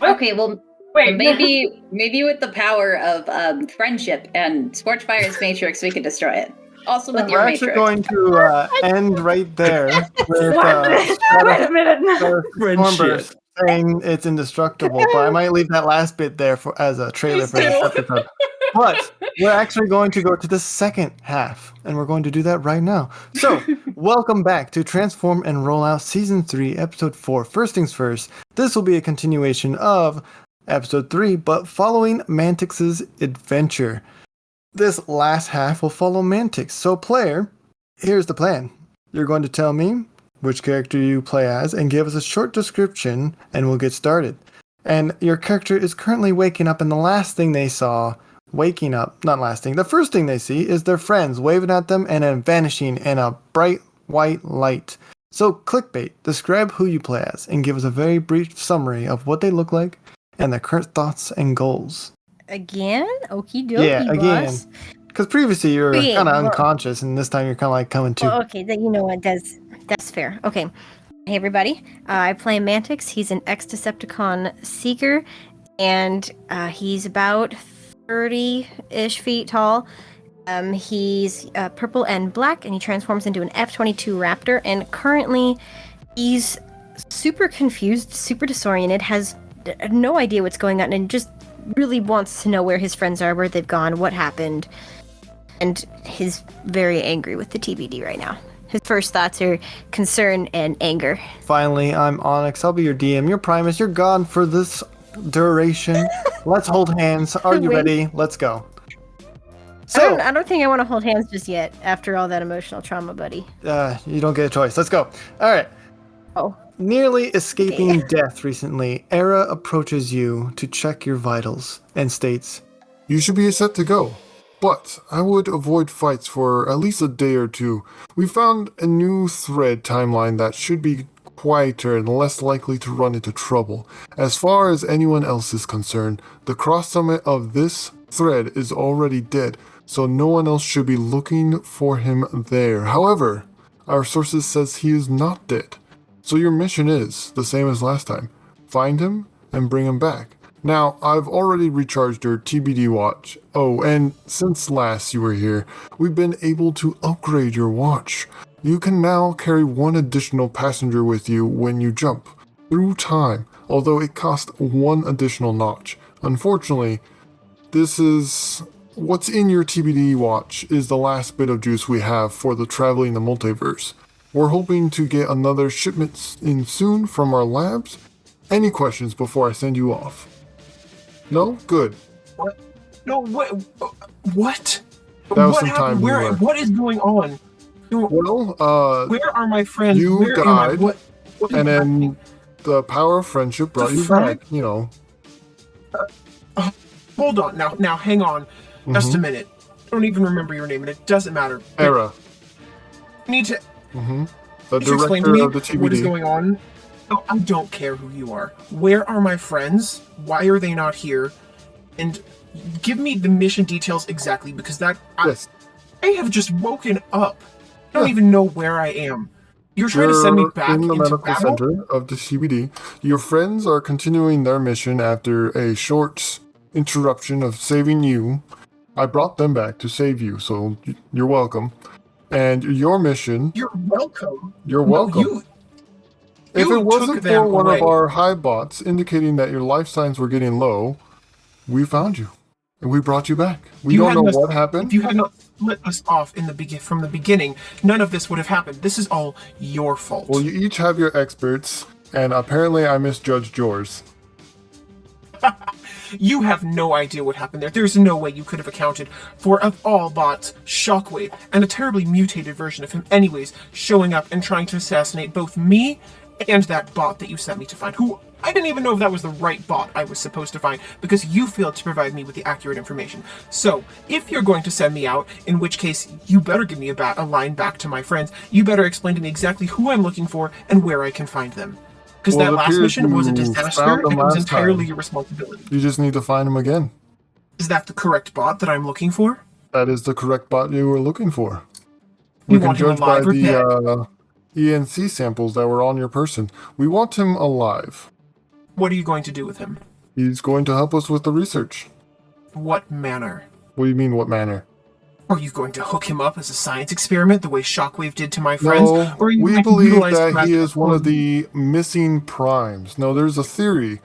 Okay, well, Wait, maybe with the power of friendship and Scorchfire's Matrix, we could destroy it. Also with We're your actually Matrix. going to end right there with Wait a minute. Stormburst saying it's indestructible, but I might leave that last bit there for as a trailer for this episode. But we're actually going to go to the second half, and we're going to do that right now. So, welcome back to Transform and Roll Out Season 3, Episode 4. First things first, this will be a continuation of Episode 3, but following Mantyx's adventure. This last half will follow Mantyx. So, player, here's the plan. You're going to tell me which character you play as and give us a short description, and we'll get started. And your character is currently waking up, and the last thing they saw, the first thing they see is their friends waving at them and then vanishing in a bright white light. So, clickbait, describe who you play as, and give us a very brief summary of what they look like and their current thoughts and goals. Again? Okie dokie, Yeah, again. boss. Because previously you were Yeah, kind of well- unconscious, and this time you're kind of like coming to. Well, okay, then you know what? That's fair. Okay. Hey, everybody. I play Mantyx. He's an ex-Decepticon seeker, and he's about 30-ish feet tall. He's purple and black, and he transforms into an F-22 Raptor, and currently he's super confused, super disoriented, has no idea what's going on, and just really wants to know where his friends are, where they've gone, what happened, and he's very angry with the TBD right now. His first thoughts are concern and anger. Finally, I'm Onyx. I'll be your DM. You're Primus. You're gone for this duration. Let's hold hands. Are you Wait. ready? Let's go. So, I don't think I want to hold hands just yet after all that emotional trauma, buddy. you don't get a choice. Let's go. All right. Oh. Nearly escaping death recently, Era approaches you to check your vitals and states, You should be set to go. But I would avoid fights for at least a day or two. We found a new thread timeline that should be quieter and less likely to run into trouble. As far as anyone else is concerned, the cross summit of this thread is already dead, so no one else should be looking for him there. However, our sources says he is not dead. So your mission is the same as last time. Find him and bring him back. Now, I've already recharged your TBD watch. Oh, and since last you were here, we've been able to upgrade your watch. You can now carry one additional passenger with you when you jump through time, although it costs one additional notch. Unfortunately, this is what's in your TBD watch is the last bit of juice we have for the traveling the multiverse. We're hoping to get another shipment in soon from our labs. Any questions before I send you off? No? Good. No, what? What? That was what some time happened? we Where? were- What is going on? Well, Where are my friends? you Where am I? died, What is and then happening? the power of friendship brought The you friend? back, you know. Hold on. Now, hang on. Just a minute. I don't even remember your name, and it doesn't matter. Era. You need to, The could you explain to director me of the what is TBD. going on. No, I don't care who you are. Where are my friends? Why are they not here? And give me the mission details exactly, because Yes. I have just woken up. I don't Yeah. even know where I am. You're trying to send me You're back in the into medical battle? center of the CBD. Your friends are continuing their mission after a short interruption of saving you. I brought them back to save you, so you're welcome. And your mission, You're welcome. you're No, welcome. If you it wasn't took them for one of away. our hive bots indicating that your life signs were getting low, we found you. And we brought you back. We You don't know hadn't- what happened. If you had not split us off from the beginning, none of this would have happened. This is all your fault. Well, you each have your experts, and apparently I misjudged yours. You have no idea what happened there. There's no way you could have accounted for, of all bots, Shockwave, and a terribly mutated version of him anyways, showing up and trying to assassinate both me and that bot that you sent me to find, who I didn't even know if that was the right bot I was supposed to find, because you failed to provide me with the accurate information. So, if you're going to send me out, in which case, you better give me a line back to my friends, you better explain to me exactly who I'm looking for and where I can find them. Because that last mission was a disaster, and it was entirely your responsibility. You just need to find him again. Is that the correct bot that I'm looking for? That is the correct bot you were looking for. You We can want him judge by alive or dead? the ENC samples that were on your person. We want him alive. What are you going to do with him? He's going to help us with the research. What manner? What do you mean, what manner? Are you going to hook him up as a science experiment the way Shockwave did to my friends? No, Or are you we going to believe utilize that him he as is one of the missing primes. No, there's a theory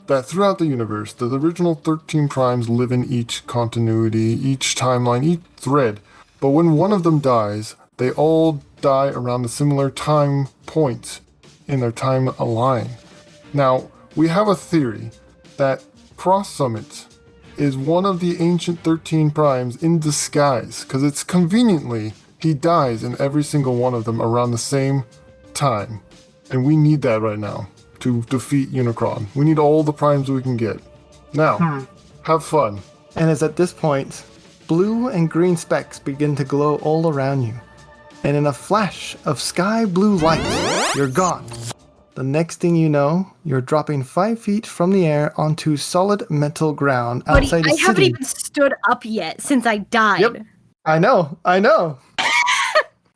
that throughout the universe, the original 13 primes live in each continuity, each timeline, each thread. But when one of them dies, they all die around the similar time points in their time line. Now, we have a theory that Cross Summit is one of the ancient 13 primes in disguise, because it's conveniently he dies in every single one of them around the same time. And we need that right now to defeat Unicron. We need all the primes we can get. Now, have fun. And it's at this point, blue and green specks begin to glow all around you. And in a flash of sky blue light, you're gone. The next thing you know, you're dropping 5 feet from the air onto solid metal ground Buddy, outside I a haven't city. even stood up yet since I died. Yep. I know.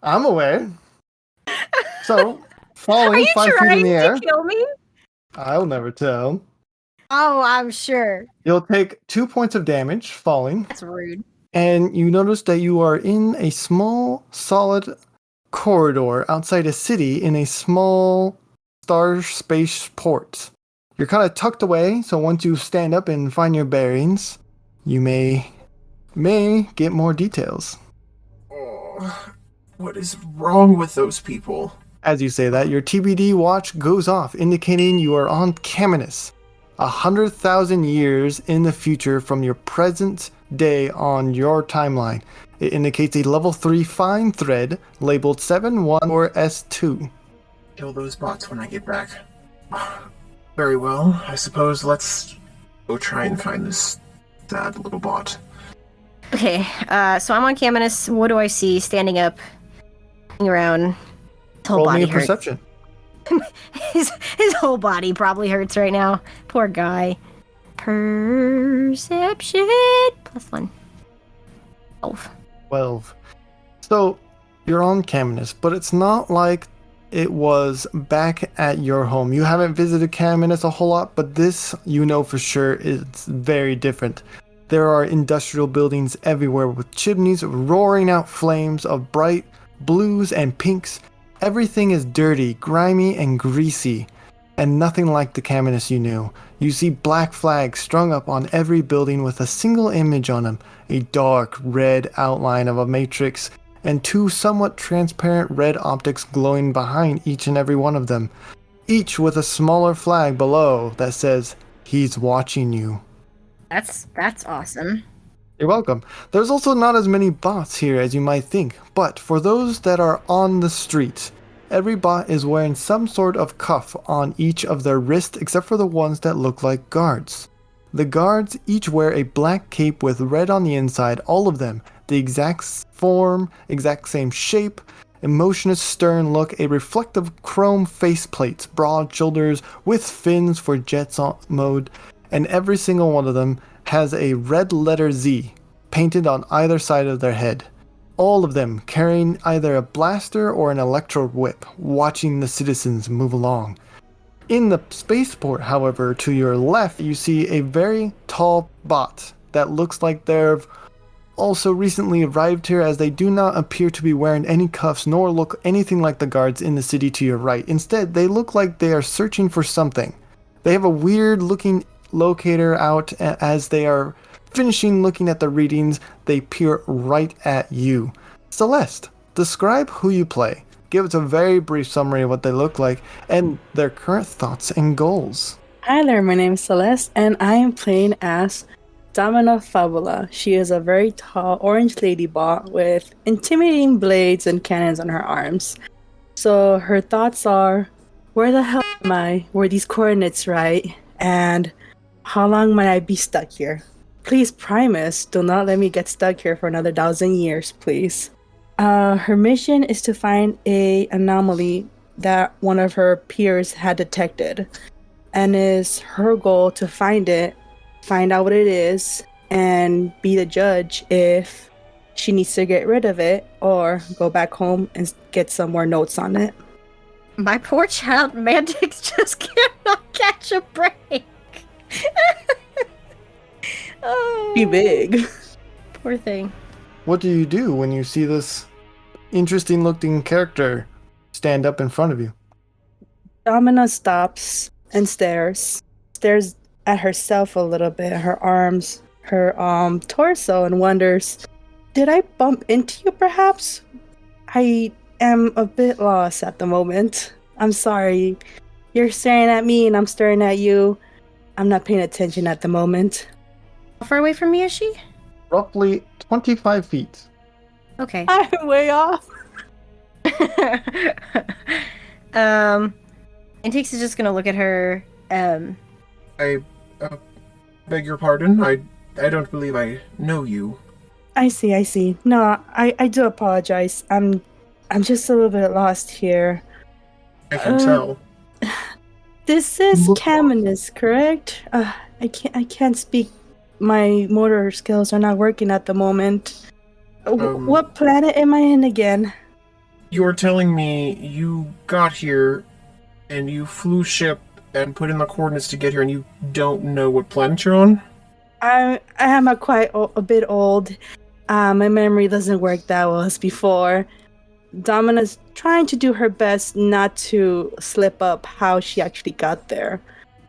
I'm aware. So, Are falling you 5 feet in trying the air, to kill me? I'll never tell. Oh, I'm sure. You'll take 2 points of damage falling, That's rude. and you notice that you are in a small, solid corridor outside a city in a small star space port. You're kind of tucked away, so once you stand up and find your bearings, you may get more details. Oh, what is wrong with those people? As you say that, your TBD watch goes off, indicating you are on Caminus, 100,000 years in the future from your present day on your timeline. It indicates a level 3 fine thread labeled 714S2. Kill those bots when I get back. Very well, I suppose let's go try and find this sad little bot. Okay, so I'm on Caminus. What do I see standing up, looking around? His whole Roll me body a hurts. perception. His whole body probably hurts right now. Poor guy. Perception +1. 12. 12. So, you're on Caminus, but it's not like it was back at your home. You haven't visited Caminus a whole lot, but this, you know for sure, is very different. There are industrial buildings everywhere with chimneys roaring out flames of bright blues and pinks. Everything is dirty, grimy, and greasy, and nothing like the Caminus you knew. You see black flags strung up on every building with a single image on them, a dark red outline of a matrix, and 2 somewhat transparent red optics glowing behind each and every one of them, each with a smaller flag below that says, "He's watching you." That's awesome. You're welcome. There's also not as many bots here as you might think, but for those that are on the street, every bot is wearing some sort of cuff on each of their wrists except for the ones that look like guards. The guards each wear a black cape with red on the inside, all of them, the exact form, exact same shape, emotionless stern look, a reflective chrome faceplates, broad shoulders with fins for jets on mode, and every single one of them has a red letter Z painted on either side of their head. All of them carrying either a blaster or an electro whip, watching the citizens move along. In the spaceport, however, to your left, you see a very tall bot that looks like they've also recently arrived here, as they do not appear to be wearing any cuffs nor look anything like the guards in the city to your right. Instead, they look like they are searching for something. They have a weird looking locator out. As they are finishing looking at the readings, they peer right at you. Celeste, describe who you play. Give us a very brief summary of what they look like and their current thoughts and goals. Hi there, my name is Celeste, and I am playing as Domina Fabula. She is a very tall orange lady bot with intimidating blades and cannons on her arms. So her thoughts are, where the hell am I? Were these coordinates right? And how long might I be stuck here? Please, Primus, do not let me get stuck here for another 1,000 years, please. Her mission is to find a anomaly that one of her peers had detected. And is her goal to find it, find out what it is, and be the judge if she needs to get rid of it or go back home and get some more notes on it. My poor child Mantyx just cannot catch a break. Oh, Be big. poor thing. What do you do when you see this interesting looking character stand up in front of you? Domina stops and stares at herself a little bit, her arms, her torso, and wonders, did I bump into you perhaps? I am a bit lost at the moment. I'm sorry. You're staring at me and I'm staring at you. I'm not paying attention at the moment. How far away from me is she? Roughly 25 feet. Okay. I'm way off. Mantyx is just gonna look at her. I beg your pardon. I don't believe I know you. I see. No, I do apologize. I'm just a little bit lost here. I can tell. This is Caminus, correct? I can't speak. My motor skills are not working at the moment. What planet am I in again? You're telling me you got here and you flew ship and put in the coordinates to get here and you don't know what planet you're on? I am a bit old. My memory doesn't work that well as before. Domina's trying to do her best not to slip up how she actually got there.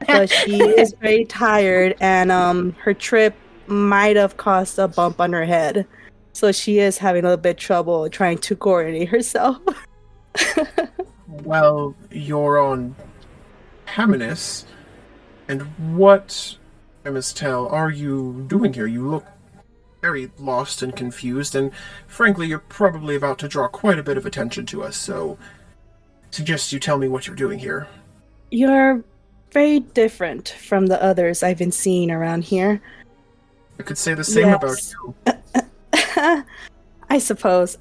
But she is very tired and her trip might have caused a bump on her head. So she is having a little bit trouble trying to coordinate herself. Well, you're on Hexamis, and what, I must tell, are you doing here? You look very lost and confused, and frankly, you're probably about to draw quite a bit of attention to us, so I suggest you tell me what you're doing here. You're very different from the others I've been seeing around here. I could say the same about you. I suppose.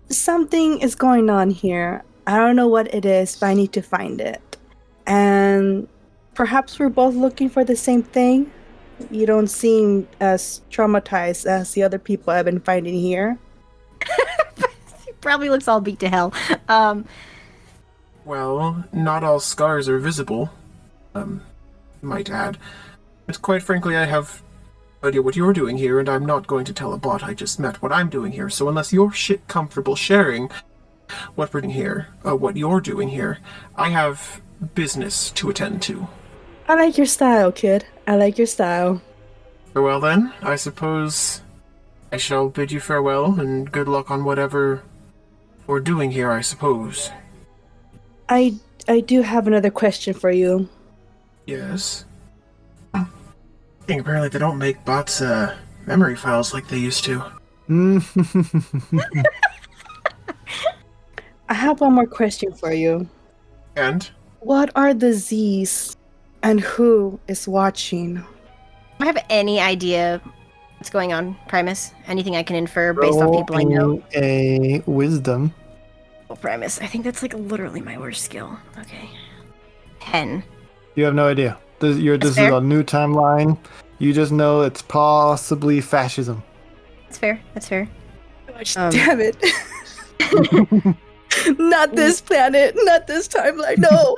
Something is going on here. I don't know what it is, but I need to find it. And perhaps we're both looking for the same thing. You don't seem as traumatized as the other people I've been finding here. He probably looks all beat to hell. Well, not all scars are visible, might add. But quite frankly, I have no idea what you're doing here, and I'm not going to tell a bot I just met what I'm doing here, so unless you're comfortable sharing what we're doing here, what you're doing here, I have business to attend to. I like your style, kid. I like your style. Well then, I suppose I shall bid you farewell, and good luck on whatever we're doing here, I suppose. I do have another question for you. Yes? I think apparently they don't make bots, memory files like they used to. I have one more question for you. And? What are the Z's, and who is watching? Do I have any idea what's going on, Primus? Anything I can infer based on people I know? A wisdom. Oh, Primus, I think that's like literally my worst skill. Okay. 10. You have no idea. This is fair. a new timeline. You just know it's possibly fascism. That's fair. Gosh, damn it. Not this planet, not this timeline, no.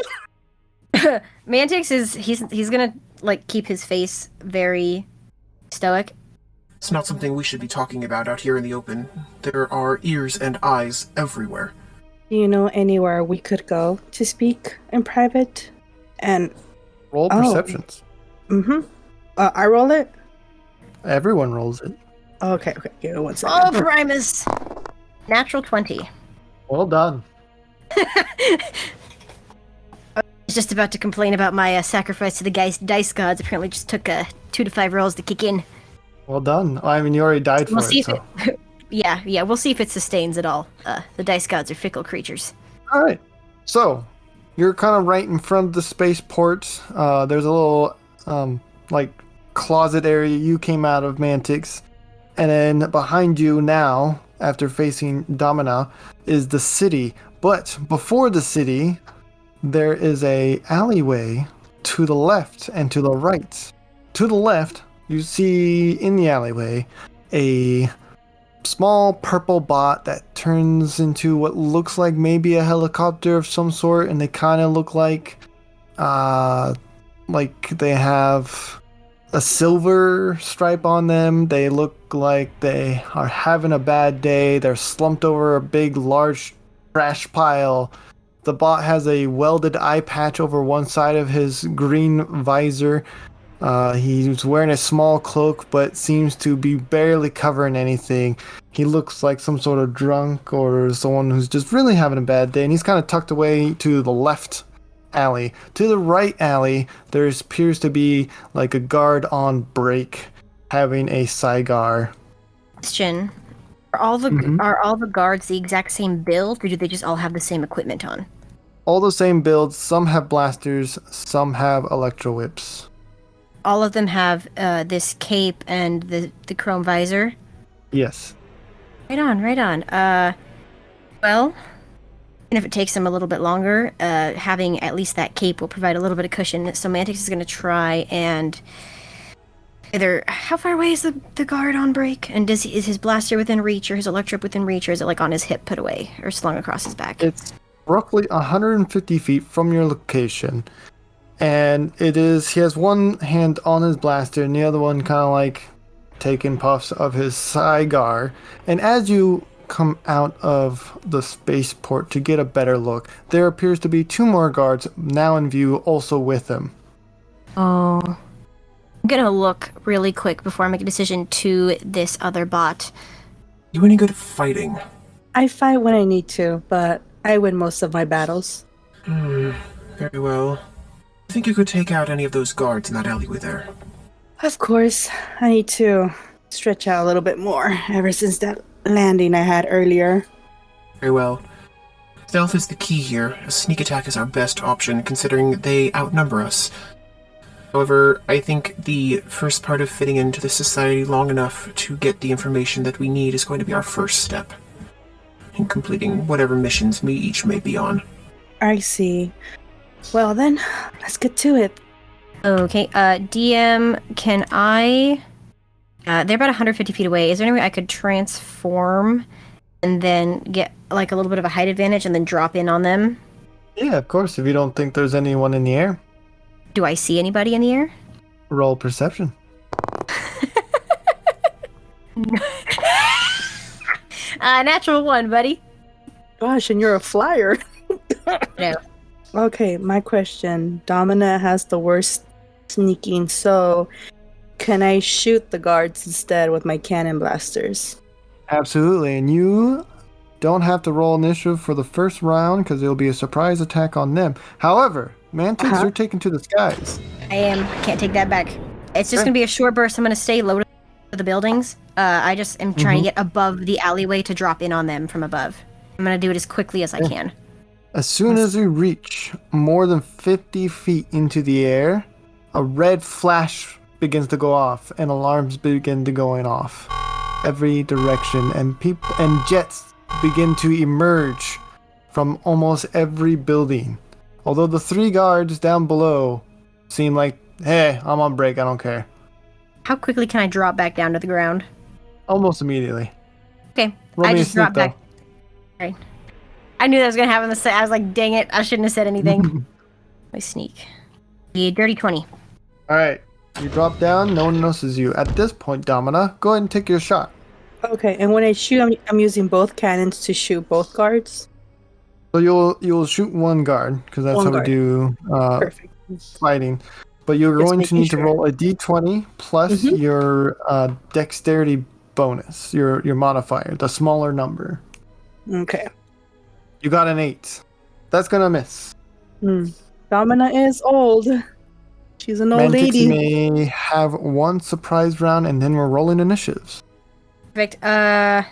Mantyx he's gonna like keep his face very stoic. It's not something we should be talking about out here in the open. There are ears and eyes everywhere. Do you know anywhere we could go to speak in private? And Roll perceptions. I roll it? Everyone rolls it. Okay, give me 1 second. Oh, Primus! Natural 20. Well done. just about to complain about my sacrifice to the dice gods. Apparently just took 2 to 5 rolls to kick in. Well done. I mean, you already died for We'll see it, so. if it... yeah, we'll see if it sustains at all. The dice gods are fickle creatures. All right. So, you're kind of right in front of the spaceport. There's a little, closet area you came out of, Mantyx. And then behind you now, after facing Domina, is the city. But before the city, there is a alleyway to the left and to the right. To the left, you see in the alleyway a small purple bot that turns into what looks like maybe a helicopter of some sort, and they kind of look like they have a silver stripe on them. They look like they are having a bad day. They're slumped over a big, large trash pile. The bot has a welded eye patch over one side of his green visor. He's wearing a small cloak, but seems to be barely covering anything. He looks like some sort of drunk or someone who's just really having a bad day, and he's kind of tucked away to the left alley. To the right alley, there appears to be like a guard on break, having a cigar. Question: Are all the guards the exact same build, or do they just all have the same equipment on? All the same builds. Some have blasters, some have electro whips. All of them have this cape and the chrome visor? Yes. Right on. Well, and if it takes them a little bit longer, having at least that cape will provide a little bit of cushion. So Mantyx is going to try and... How far away is the guard on break? And is his blaster within reach, or his electro within reach, or is it like on his hip put away, or slung across his back? It's roughly 150 feet from your location. And he has one hand on his blaster and the other one kind of like taking puffs of his cigar. And as you come out of the spaceport to get a better look, there appears to be 2 more guards now in view, also with him. Oh. I'm gonna look really quick before I make a decision to this other bot. You any good at fighting? I fight when I need to, but I win most of my battles. Very well. I think you could take out any of those guards in that alleyway there. Of course, I need to stretch out a little bit more ever since that landing I had earlier. Very well. Stealth is the key here. A sneak attack is our best option, considering they outnumber us. However, I think the first part of fitting into the society long enough to get the information that we need is going to be our first step in completing whatever missions we each may be on. I see. Well then, let's get to it. Okay, DM, can I... they're about 150 feet away. Is there any way I could transform and then get like a little bit of a height advantage and then drop in on them? Yeah, of course, if you don't think there's anyone in the air. Do I see anybody in the air? Roll perception. Natural 1, buddy. Gosh, and you're a flyer. No. Okay, my question. Domina has the worst sneaking, so can I shoot the guards instead with my cannon blasters? Absolutely, and you don't have to roll initiative for the first round because it'll be a surprise attack on them. However, Mantyx, you're taken to the skies. I am. Can't take that back. It's just going to be a short burst. I'm going to stay low to the buildings. I just am trying to get above the alleyway to drop in on them from above. I'm going to do it as quickly as I can. As soon as you reach more than 50 feet into the air, a red flash begins to go off and alarms begin to going off every direction, and people and jets begin to emerge from almost every building. Although the 3 guards down below seem like, hey, I'm on break, I don't care. How quickly can I drop back down to the ground? Almost immediately. Okay, Roll I me a just sneak, dropped back. though. Right. I knew that was going to happen. I was like, dang it, I shouldn't have said anything. My sneak. The dirty 20. Alright, you drop down, no one notices you. At this point, Domina, go ahead and take your shot. Okay, and when I shoot, I'm using both cannons to shoot both guards? So you'll shoot one guard, because that's One how guard. we do Perfect. fighting. But you're Just going to making need to sure. roll a d20 plus your dexterity bonus, your modifier, the smaller number. Okay. You got an 8. That's gonna miss. Domina is old. She's an old Mantyx lady. may have one surprise round, and then we're rolling initiatives. Perfect.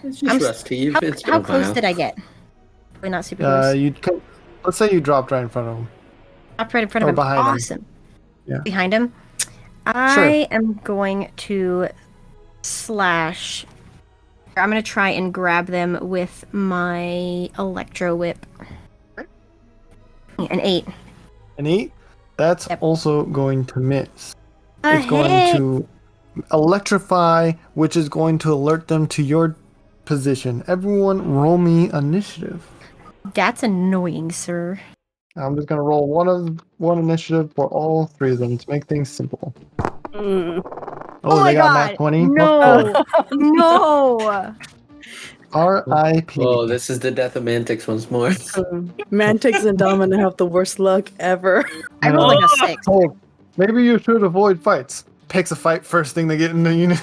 It's just rusty. It's been How a close while. did I get? Probably not super close. Let's say you dropped right in front of him. Up right in front of or him. behind him. Awesome. Yeah. Behind him. I am going to slash. I'm going to try and grab them with my Electro Whip. An 8. An 8? That's Yep. also going to miss. It's going to electrify, which is going to alert them to your position. Everyone roll me initiative. That's annoying, sir. I'm just going to roll one initiative for all 3 of them to make things simple. Oh they my got god! Nat 20? No! No! R.I.P. Oh, this is the death of Mantyx once more. Mantyx and Domina have the worst luck ever. I rolled like a 6. Oh, maybe you should avoid fights. Picks a fight first thing they get in the unit.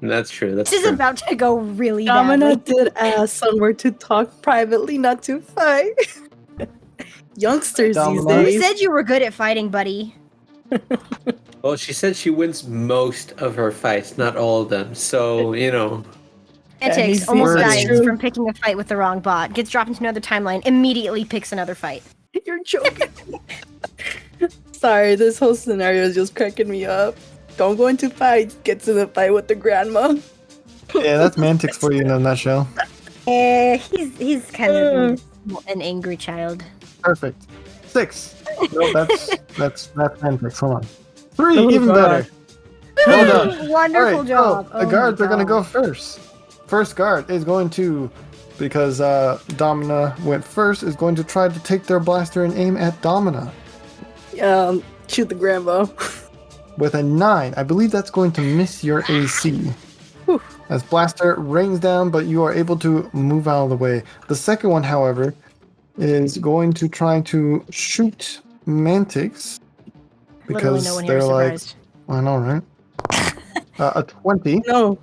That's true. That's This is true. about to go really Domina badly. did ask somewhere to talk privately, not to fight. Youngsters these Domina. You days. said you were good at fighting, buddy. Well, she said she wins most of her fights, not all of them. So, Mantyx he's almost very dies true. from picking a fight with the wrong bot. Gets dropped into another timeline. Immediately picks another fight. You're joking. Sorry, this whole scenario is just cracking me up. Don't go into fights. Gets in a fight with the grandma. Yeah, that's Mantyx for you in a nutshell. He's kind of an angry child. Perfect. 6. No, that's Mantyx. Hold on. 3, Oh, even God. better. Well done. Wonderful All right, job. so the guards are going to go first. First guard is going to, because Domina went first, is going to try to take their blaster and aim at Domina Shoot the grandma. with a 9. I believe that's going to miss your AC. Whew. As blaster rains down, but you are able to move out of the way. The second one, however, is going to try to shoot Mantyx Literally because no one here they're is like, surprised. I know, right? A 20. No.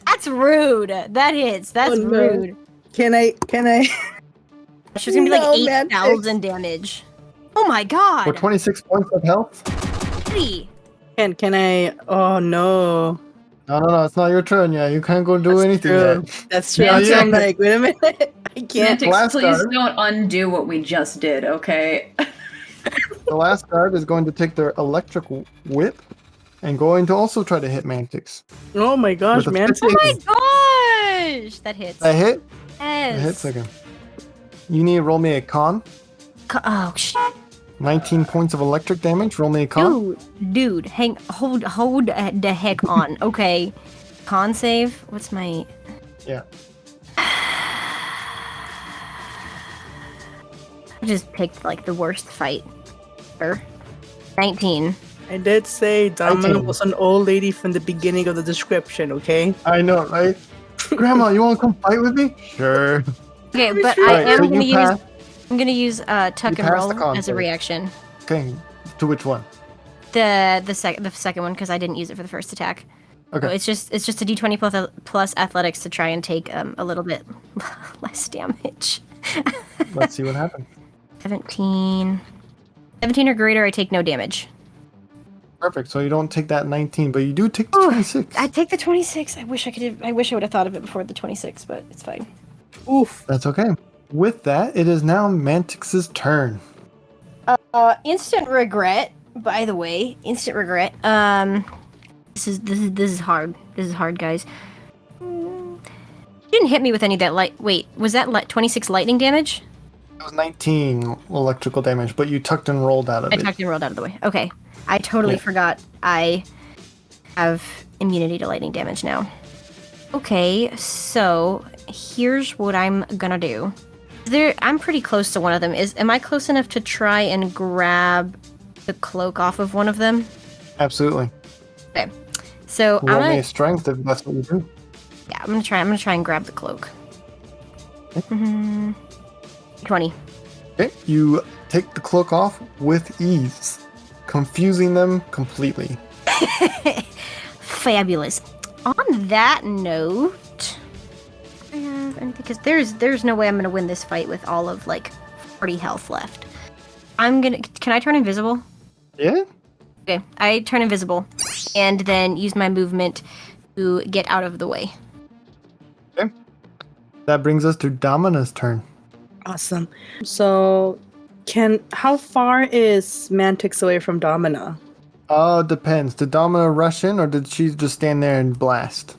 That's rude. That hits. That's Oh, no. rude. Can I? She's gonna be like No, 8,000 damage. Oh my god. For 26 points of health. Kitty. Can I? Oh no. No, it's not your turn yet. You can't go do That's anything true. yet. That's true. Yeah, So I'm yeah. like, wait a minute. I can't. Mantyx, Last please guard. don't undo what we just did, okay? The last guard is going to take their electric whip and going to also try to hit Mantyx. Oh my gosh, With a man. 15. Oh my gosh. That hits. A hit? Yes. A hit second. You need to roll me a con. Oh shit. 19 points of electric damage. Roll me a con. Dude, hold the heck on. Okay. Con save. What's my? Yeah. I just picked like the worst fight. 19. I did say Domina 19. was an old lady from the beginning of the description, okay? I know, right? Grandma, you want to come fight with me? Sure. Okay, but Alright, I am so gonna you use. pass. I'm gonna use tuck You and passed roll the con as a save. reaction. Okay. To which one? The second one because I didn't use it for the first attack. Okay. So it's just a d20 plus athletics to try and take a little bit less damage. Let's see what happens. 17 or greater, I take no damage. Perfect. So you don't take that 19, but you do take the Ooh, 26. I take the 26. I wish I would have thought of it before the 26, but it's fine. Oof. That's okay. With that, it is now Mantyx's turn. Instant regret. By the way, instant regret. This is hard. This is hard, guys. You didn't hit me with any of that light. Wait, was that 26 lightning damage? It was 19 electrical damage, but you tucked and rolled out of I it. tucked and rolled out of the way. Okay. I totally Yeah. forgot I have immunity to lightning damage now. Okay, so here's what I'm gonna do. I'm pretty close to one of them. Am I close enough to try and grab the cloak off of one of them? Absolutely. Okay. So Roll I'm me gonna a strength if that's what you do. yeah, I'm gonna try and grab the cloak. 20. Okay. You take the cloak off with ease, confusing them completely. Fabulous. On that note, because there's no way I'm gonna win this fight with all of like 40 health left. Can I turn invisible? Yeah? Okay, I turn invisible, and then use my movement to get out of the way. Okay. That brings us to Domina's turn. Awesome. So, how far is Mantyx away from Domina? Depends. Did Domina rush in, or did she just stand there and blast?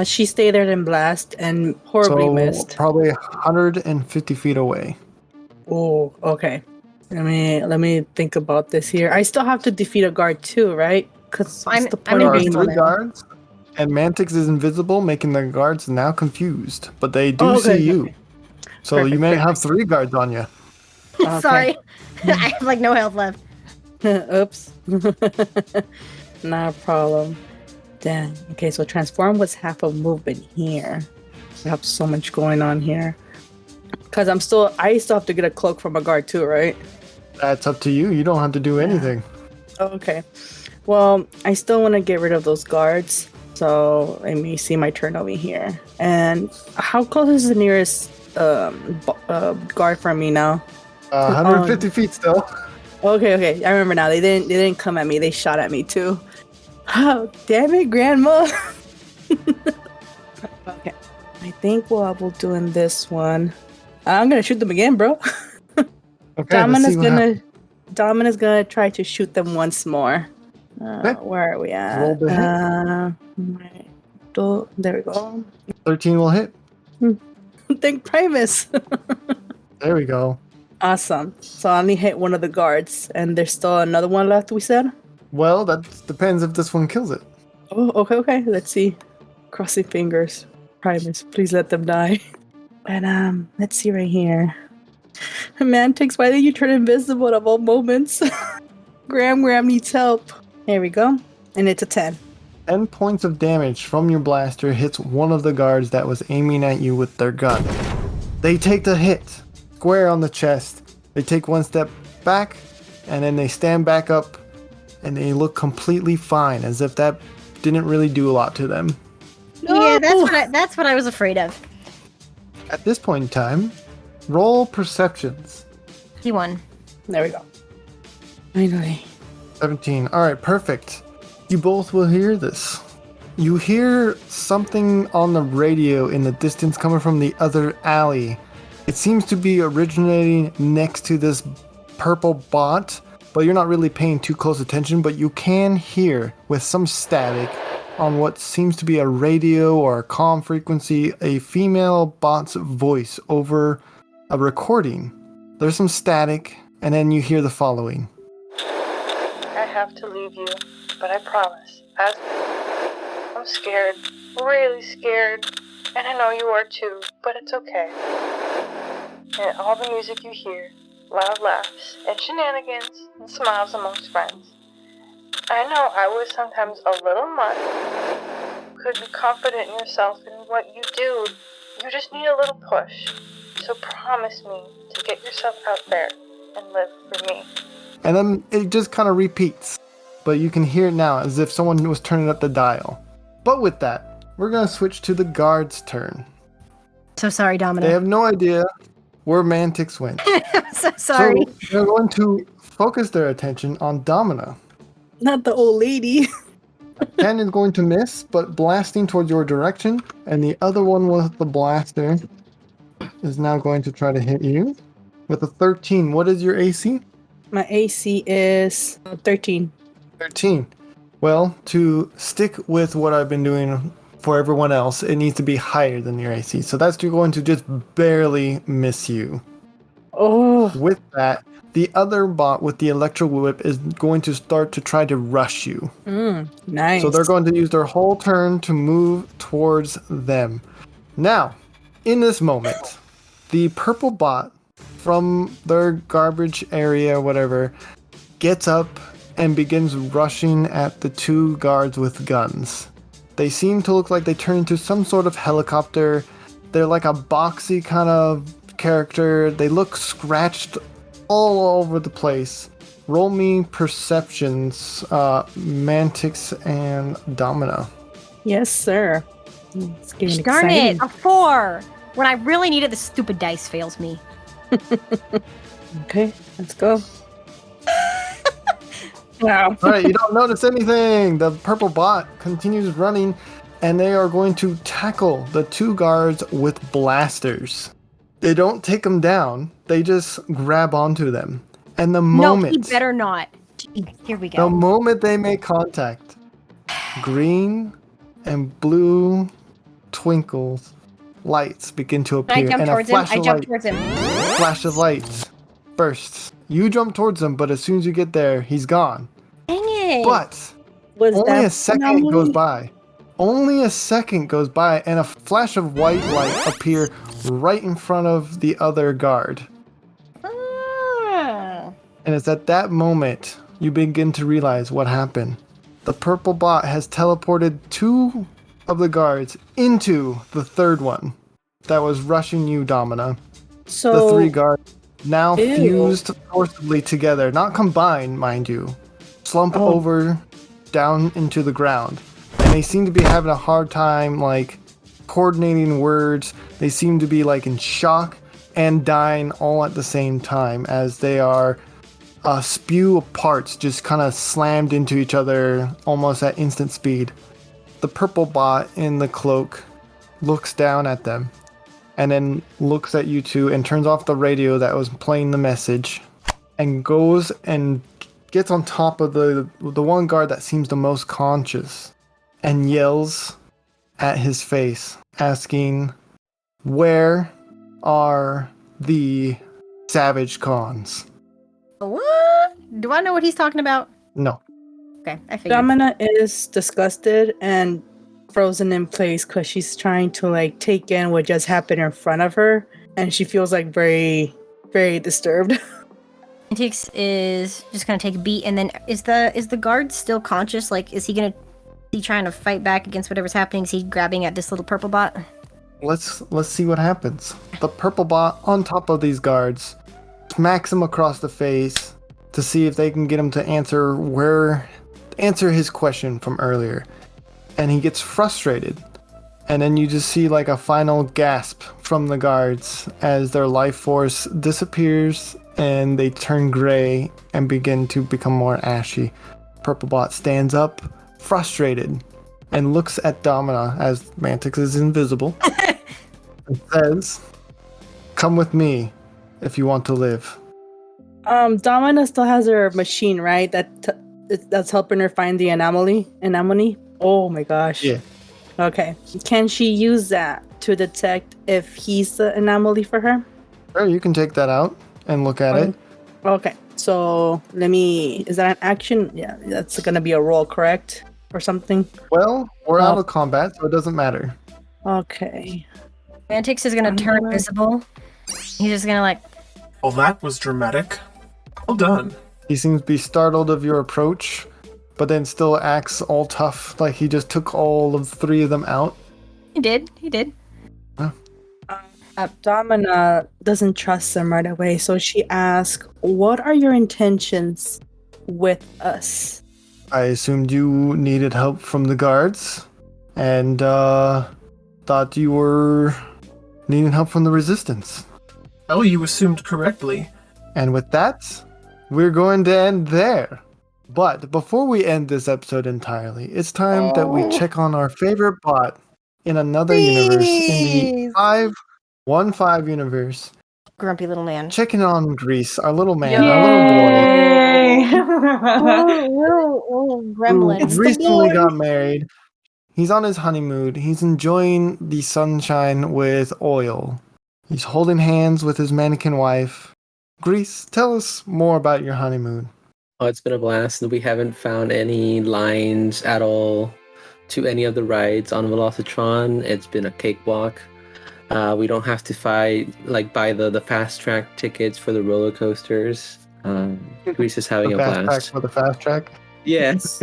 She stayed there and blast and horribly missed. Probably 150 feet away. Oh, okay. Let me think about this here. I still have to defeat a guard too, right? Because I'm the There point of are being 3 there. guards, and Mantyx is invisible, making the guards now confused. But they do Oh, okay, see you. okay. So Perfect, you may have perfect. 3 guards on you. Okay. Sorry, I have like no health left. Oops. Not a problem. Damn. Okay, so transform was half a movement here. I have so much going on here. Because I still have to get a cloak from a guard too, right? That's up to you. You don't have to do anything. Oh, okay. Well, I still want to get rid of those guards. So let me see my turn over here. And how close is the nearest guard from me now? 150 feet still. Okay. I remember now. They didn't come at me. They shot at me too. Oh, damn it, Grandma. Okay. I think what I will do in this one. I'm gonna shoot them again, bro. Okay, let's see what happens. Domina's gonna try to shoot them once more. Okay. Where are we at? Roll the There we go. 13 will hit. Thank Primus. There we go. Awesome. So I only hit one of the guards, and there's still another one left, we said? Well, that depends if this one kills it. Oh, okay. Let's see. Crossing fingers. Primus, please let them die. And let's see right here. Mantyx, why did you turn invisible at all moments? Graham needs help. Here we go. And it's a 10. 10 points of damage from your blaster hits one of the guards that was aiming at you with their gun. They take the hit, square on the chest. They take one step back, and then they stand back up, and they look completely fine, as if that didn't really do a lot to them. Yeah, that's what I was afraid of. At this point in time, roll perceptions. He won. There we go. Finally. 17. Alright, perfect. You both will hear this. You hear something on the radio in the distance coming from the other alley. It seems to be originating next to this purple bot, but you're not really paying too close attention, but you can hear with some static on what seems to be a radio or a comm frequency, a female bot's voice over a recording. There's some static, and then you hear the following. I have to leave you, but I promise. I'm scared, really scared, and I know you are too, but it's okay. And all the music you hear, loud laughs, and shenanigans, and smiles amongst friends. I know I was sometimes a little much. Could be confident in yourself and what you do. You just need a little push. So promise me to get yourself out there and live for me. And then it just kind of repeats, but you can hear it now as if someone was turning up the dial. But with that, we're going to switch to the guard's turn. So sorry, Domino. They have no idea where Mantyx went. I'm so sorry. So they're going to focus their attention on Domina. Not the old lady. 10 is going to miss, but blasting towards your direction, and the other one with the blaster is now going to try to hit you with a 13. What is your AC? My AC is 13. 13. Well, to stick with what I've been doing for everyone else, it needs to be higher than your AC. So that's going to just barely miss you. Oh. With that, the other bot with the electro whip is going to start to try to rush you. Nice. So they're going to use their whole turn to move towards them. Now, in this moment, the purple bot from their garbage area, whatever, gets up and begins rushing at the 2 guards with guns. They seem to look like they turn into some sort of helicopter. They're like a boxy kind of character. They look scratched all over the place. Roll me perceptions, Mantyx and Domino. Yes, sir. It's getting Darn exciting. it, a 4! When I really need it, the stupid dice fails me. Okay, let's go. Wow. All right, you don't notice anything. The purple bot continues running, and they are going to tackle the two guards with blasters. They don't take them down. They just grab onto them. And the moment... No, he better not. Here we The go. moment they make contact, green and blue twinkles, lights begin to I appear, jump and a towards him. flash I of jump light, towards him. flash of lights bursts. You jump towards him, but as soon as you get there, he's gone. Dang it. But Was only that a second anomaly? goes by. Only a second goes by, and a flash of white light appear right in front of the other guard. Ah. And it's at that moment you begin to realize what happened. The purple bot has teleported two of the guards into the third one that was rushing you, Domina. So The three guards now Ew. fused forcibly together, not combined, mind you. Slump Oh. over down into the ground. And they seem to be having a hard time, like, coordinating words. They seem to be, like, in shock and dying all at the same time as they are a spew of parts just kind of slammed into each other almost at instant speed. The purple bot in the cloak looks down at them and then looks at you two and turns off the radio that was playing the message and goes and gets on top of the one guard that seems the most conscious and yells at his face, asking, "Where are the Savage Cons?" What? Do I know what he's talking about? No. Okay, I figured. Domina is disgusted and frozen in place because she's trying to like take in what just happened in front of her, and she feels like very, very disturbed. Mantyx is just gonna take a beat, and then is the guard still conscious? Like, is he trying to fight back against whatever's happening? Is he grabbing at this little purple bot? Let's see what happens. The purple bot on top of these guards smacks him across the face to see if they can get him to answer his question from earlier. And he gets frustrated. And then you just see like a final gasp from the guards as their life force disappears and they turn gray and begin to become more ashy. Purple bot stands up, frustrated, and looks at Domina as Mantyx is invisible and says, "Come with me if you want to live." Domina still has her machine, right? That's helping her find the anomaly. Oh my gosh. Yeah. Okay. Can she use that to detect if he's the anomaly for her? Sure, you can take that out and look at it. Okay. So is that an action? Yeah, that's gonna be a roll, correct? Or something? Well, we're out of combat, so it doesn't matter. Okay. Mantyx is gonna turn visible. He's just gonna like. Well, that was dramatic. Well done. He seems to be startled of your approach, but then still acts all tough, like he just took all of three of them out. He did. Domina doesn't trust them right away, so she asks, "What are your intentions with us?" I assumed you needed help from the guards, and thought you were needing help from the resistance. Well, you assumed correctly. And with that, we're going to end there. But before we end this episode entirely, it's time that we check on our favorite bot in another universe, in the 515 universe. Grumpy little man. Checking on Grease, our little man, our little boy. Little gremlin. Who recently got married. He's on his honeymoon. He's enjoying the sunshine with oil. He's holding hands with his mannequin wife. Grease, tell us more about your honeymoon. Oh, it's been a blast. We haven't found any lines at all to any of the rides on Velocitron. It's been a cakewalk. We don't have to buy the fast track tickets for the roller coasters. Grease is having a Fast track blast. for the fast track. Yes.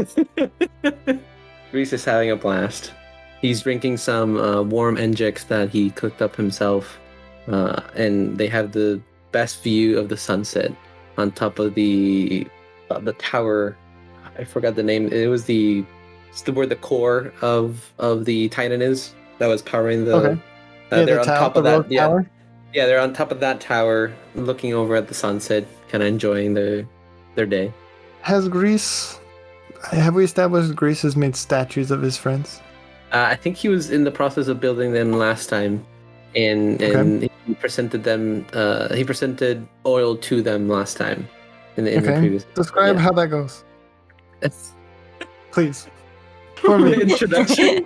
Grease is having a blast. He's drinking some warm Enjix that he cooked up himself. And they have the best view of the sunset on top of the tower. I forgot the name. It was where the core of the Titan is that was powering the. Okay. They're on top of that. Yeah. Tower. Yeah, they're on top of that tower, looking over at the sunset, kind of enjoying their day. Has Grease... Have we established Grease has made statues of his friends? I think he was in the process of building them last time, and he presented them. He presented oil to them last time in the previous. Describe how that goes, please. For me, introduction.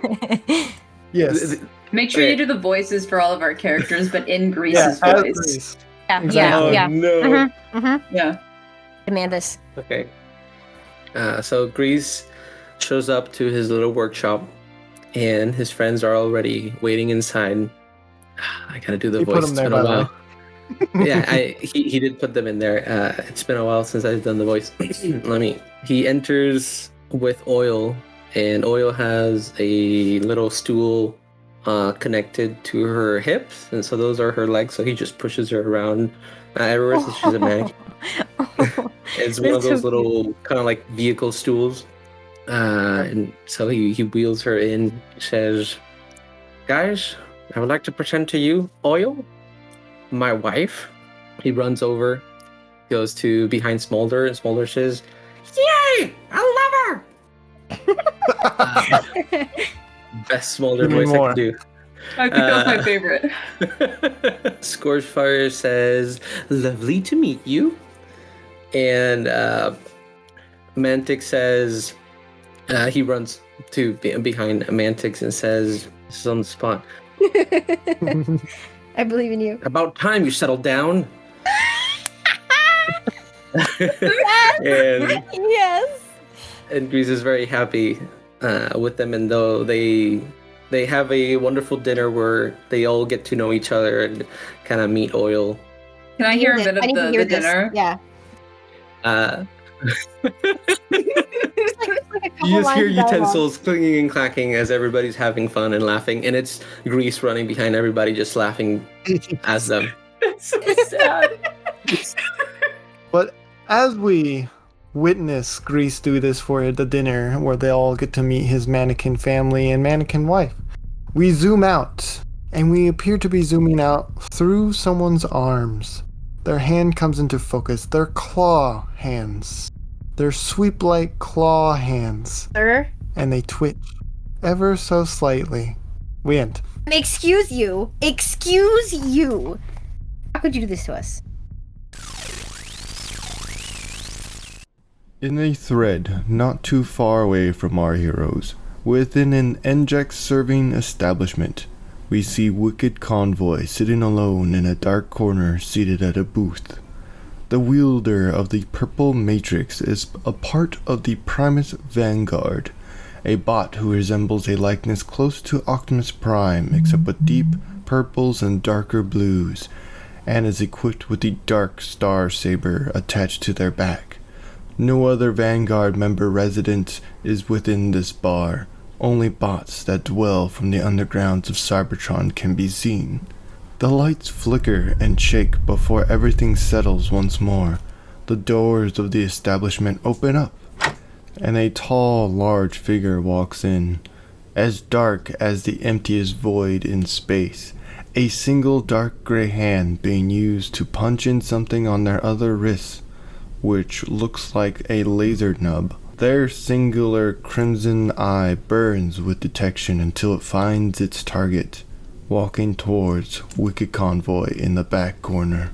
Yes. Make sure you do the voices for all of our characters, but in Grease's voice. Grease. Yeah, Exactly. yeah. No. Yeah. Demand this. Okay. So Grease shows up to his little workshop, and his friends are already waiting inside. I gotta do the You voice. put them It's there, been a by the while. Yeah, he did put them in there. It's been a while since I've done the voice. He enters with Oil, and Oil has a little stool connected to her hips, and so those are her legs. So he just pushes her around everywhere since she's a mannequin. It's one of those little kind of like vehicle stools. And so he wheels her in. He says, "Guys, I would like to present to you Oil, my wife." He runs over, goes to behind Smolder, and Smolder says, "Yay! I love her!" Best Smolder Give me voice I more. can do. I think that's my favorite. Scorchfire says, "Lovely to meet you." And Mantyx says, he runs to behind Mantyx and says, "This is on the spot. I believe in you. About time you settled down." and Yes. and Grease is very happy with them, and though they have a wonderful dinner where they all get to know each other and kind of meet Oil. Can I hear a bit of I need to the hear this. dinner? Yeah. You just hear utensils clinging and clacking as everybody's having fun and laughing, and it's Grease running behind everybody, just laughing as them. It's so sad. But as we witness Grease do this for the dinner, where they all get to meet his mannequin family and mannequin wife, we zoom out, and we appear to be zooming out through someone's arms. Their hand comes into focus. Their claw hands. Their sweep-like claw hands. Sir? And they twitch ever so slightly. We end. Excuse you. Excuse you. How could you do this to us? In a thread not too far away from our heroes, within an Enjex serving establishment, we see Wicked Convoy sitting alone in a dark corner seated at a booth. The wielder of the purple matrix is a part of the Primus Vanguard, a bot who resembles a likeness close to Optimus Prime except with deep purples and darker blues, and is equipped with the Dark Star Saber attached to their back. No other Vanguard member resident is within this bar. Only bots that dwell from the undergrounds of Cybertron can be seen. The lights flicker and shake before everything settles once more. The doors of the establishment open up, and a tall, large figure walks in, as dark as the emptiest void in space, a single dark gray hand being used to punch in something on their other wrists, which looks like a laser nub. Their singular crimson eye burns with detection until it finds its target, walking towards Wicked Convoy in the back corner.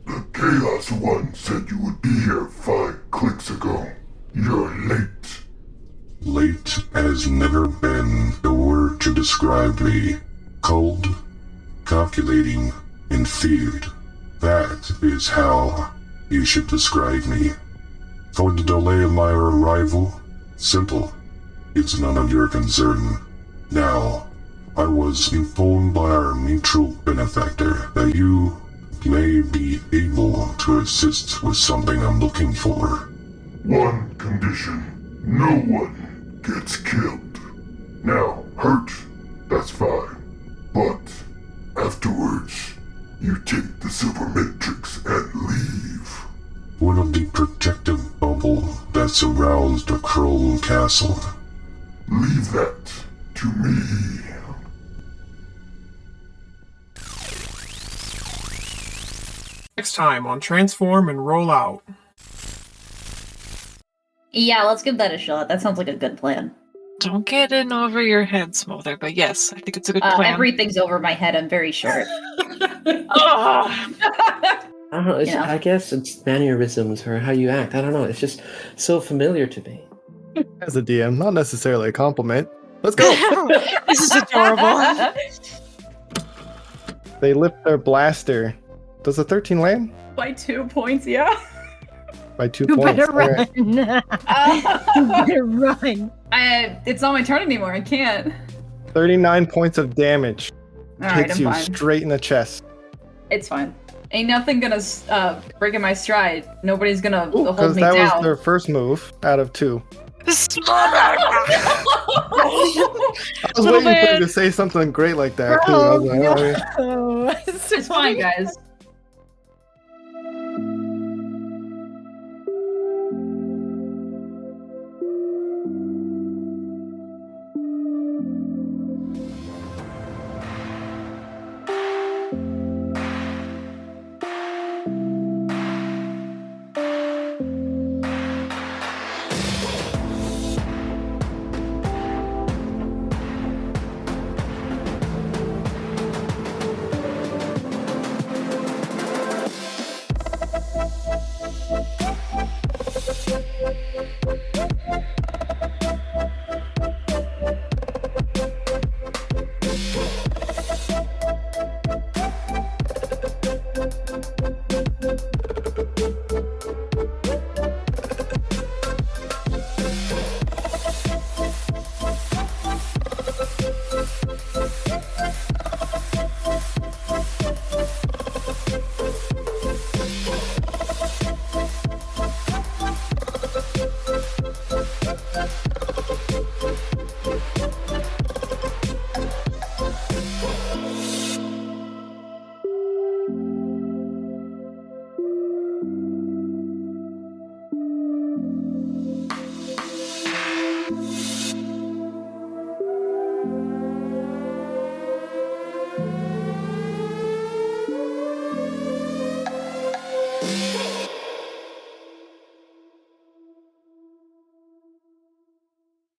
The Chaos One said you would be here 5 clicks ago. You're late. Late has never been the word to describe me. Cold, calculating, and feared. That is how you should describe me. For the delay of my arrival? Simple. It's none of your concern. Now, I was informed by our mutual benefactor that you may be able to assist with something I'm looking for. One condition. No one gets killed. Now, hurt, that's fine. But, afterwards, you take the Silver Matrix and leave. One of the protective bubble that surrounds the Chrome Castle. Leave that to me. Next time on Transform and Roll Out. Yeah, let's give that a shot. That sounds like a good plan. Don't get in over your head, Smolder, but yes, I think it's a good plan. Everything's over my head. I'm very short. I don't know. You know. I guess it's mannerisms or how you act. I don't know. It's just so familiar to me. As a DM, not necessarily a compliment. Let's go. This is adorable. They lift their blaster. Does a 13 land? By 2 points, yeah. By 2 You points. better All right. run. You better run. It's not my turn anymore. I can't. 39 points of damage. Alright, Hits I'm you fine. straight in the chest. It's fine. Ain't nothing gonna break in my stride. Nobody's gonna hold Because me that down. was their first move out of 2. I was Little waiting for you man. to say something great like that, too. I was like, oh, yeah. Oh, It's fine, guys.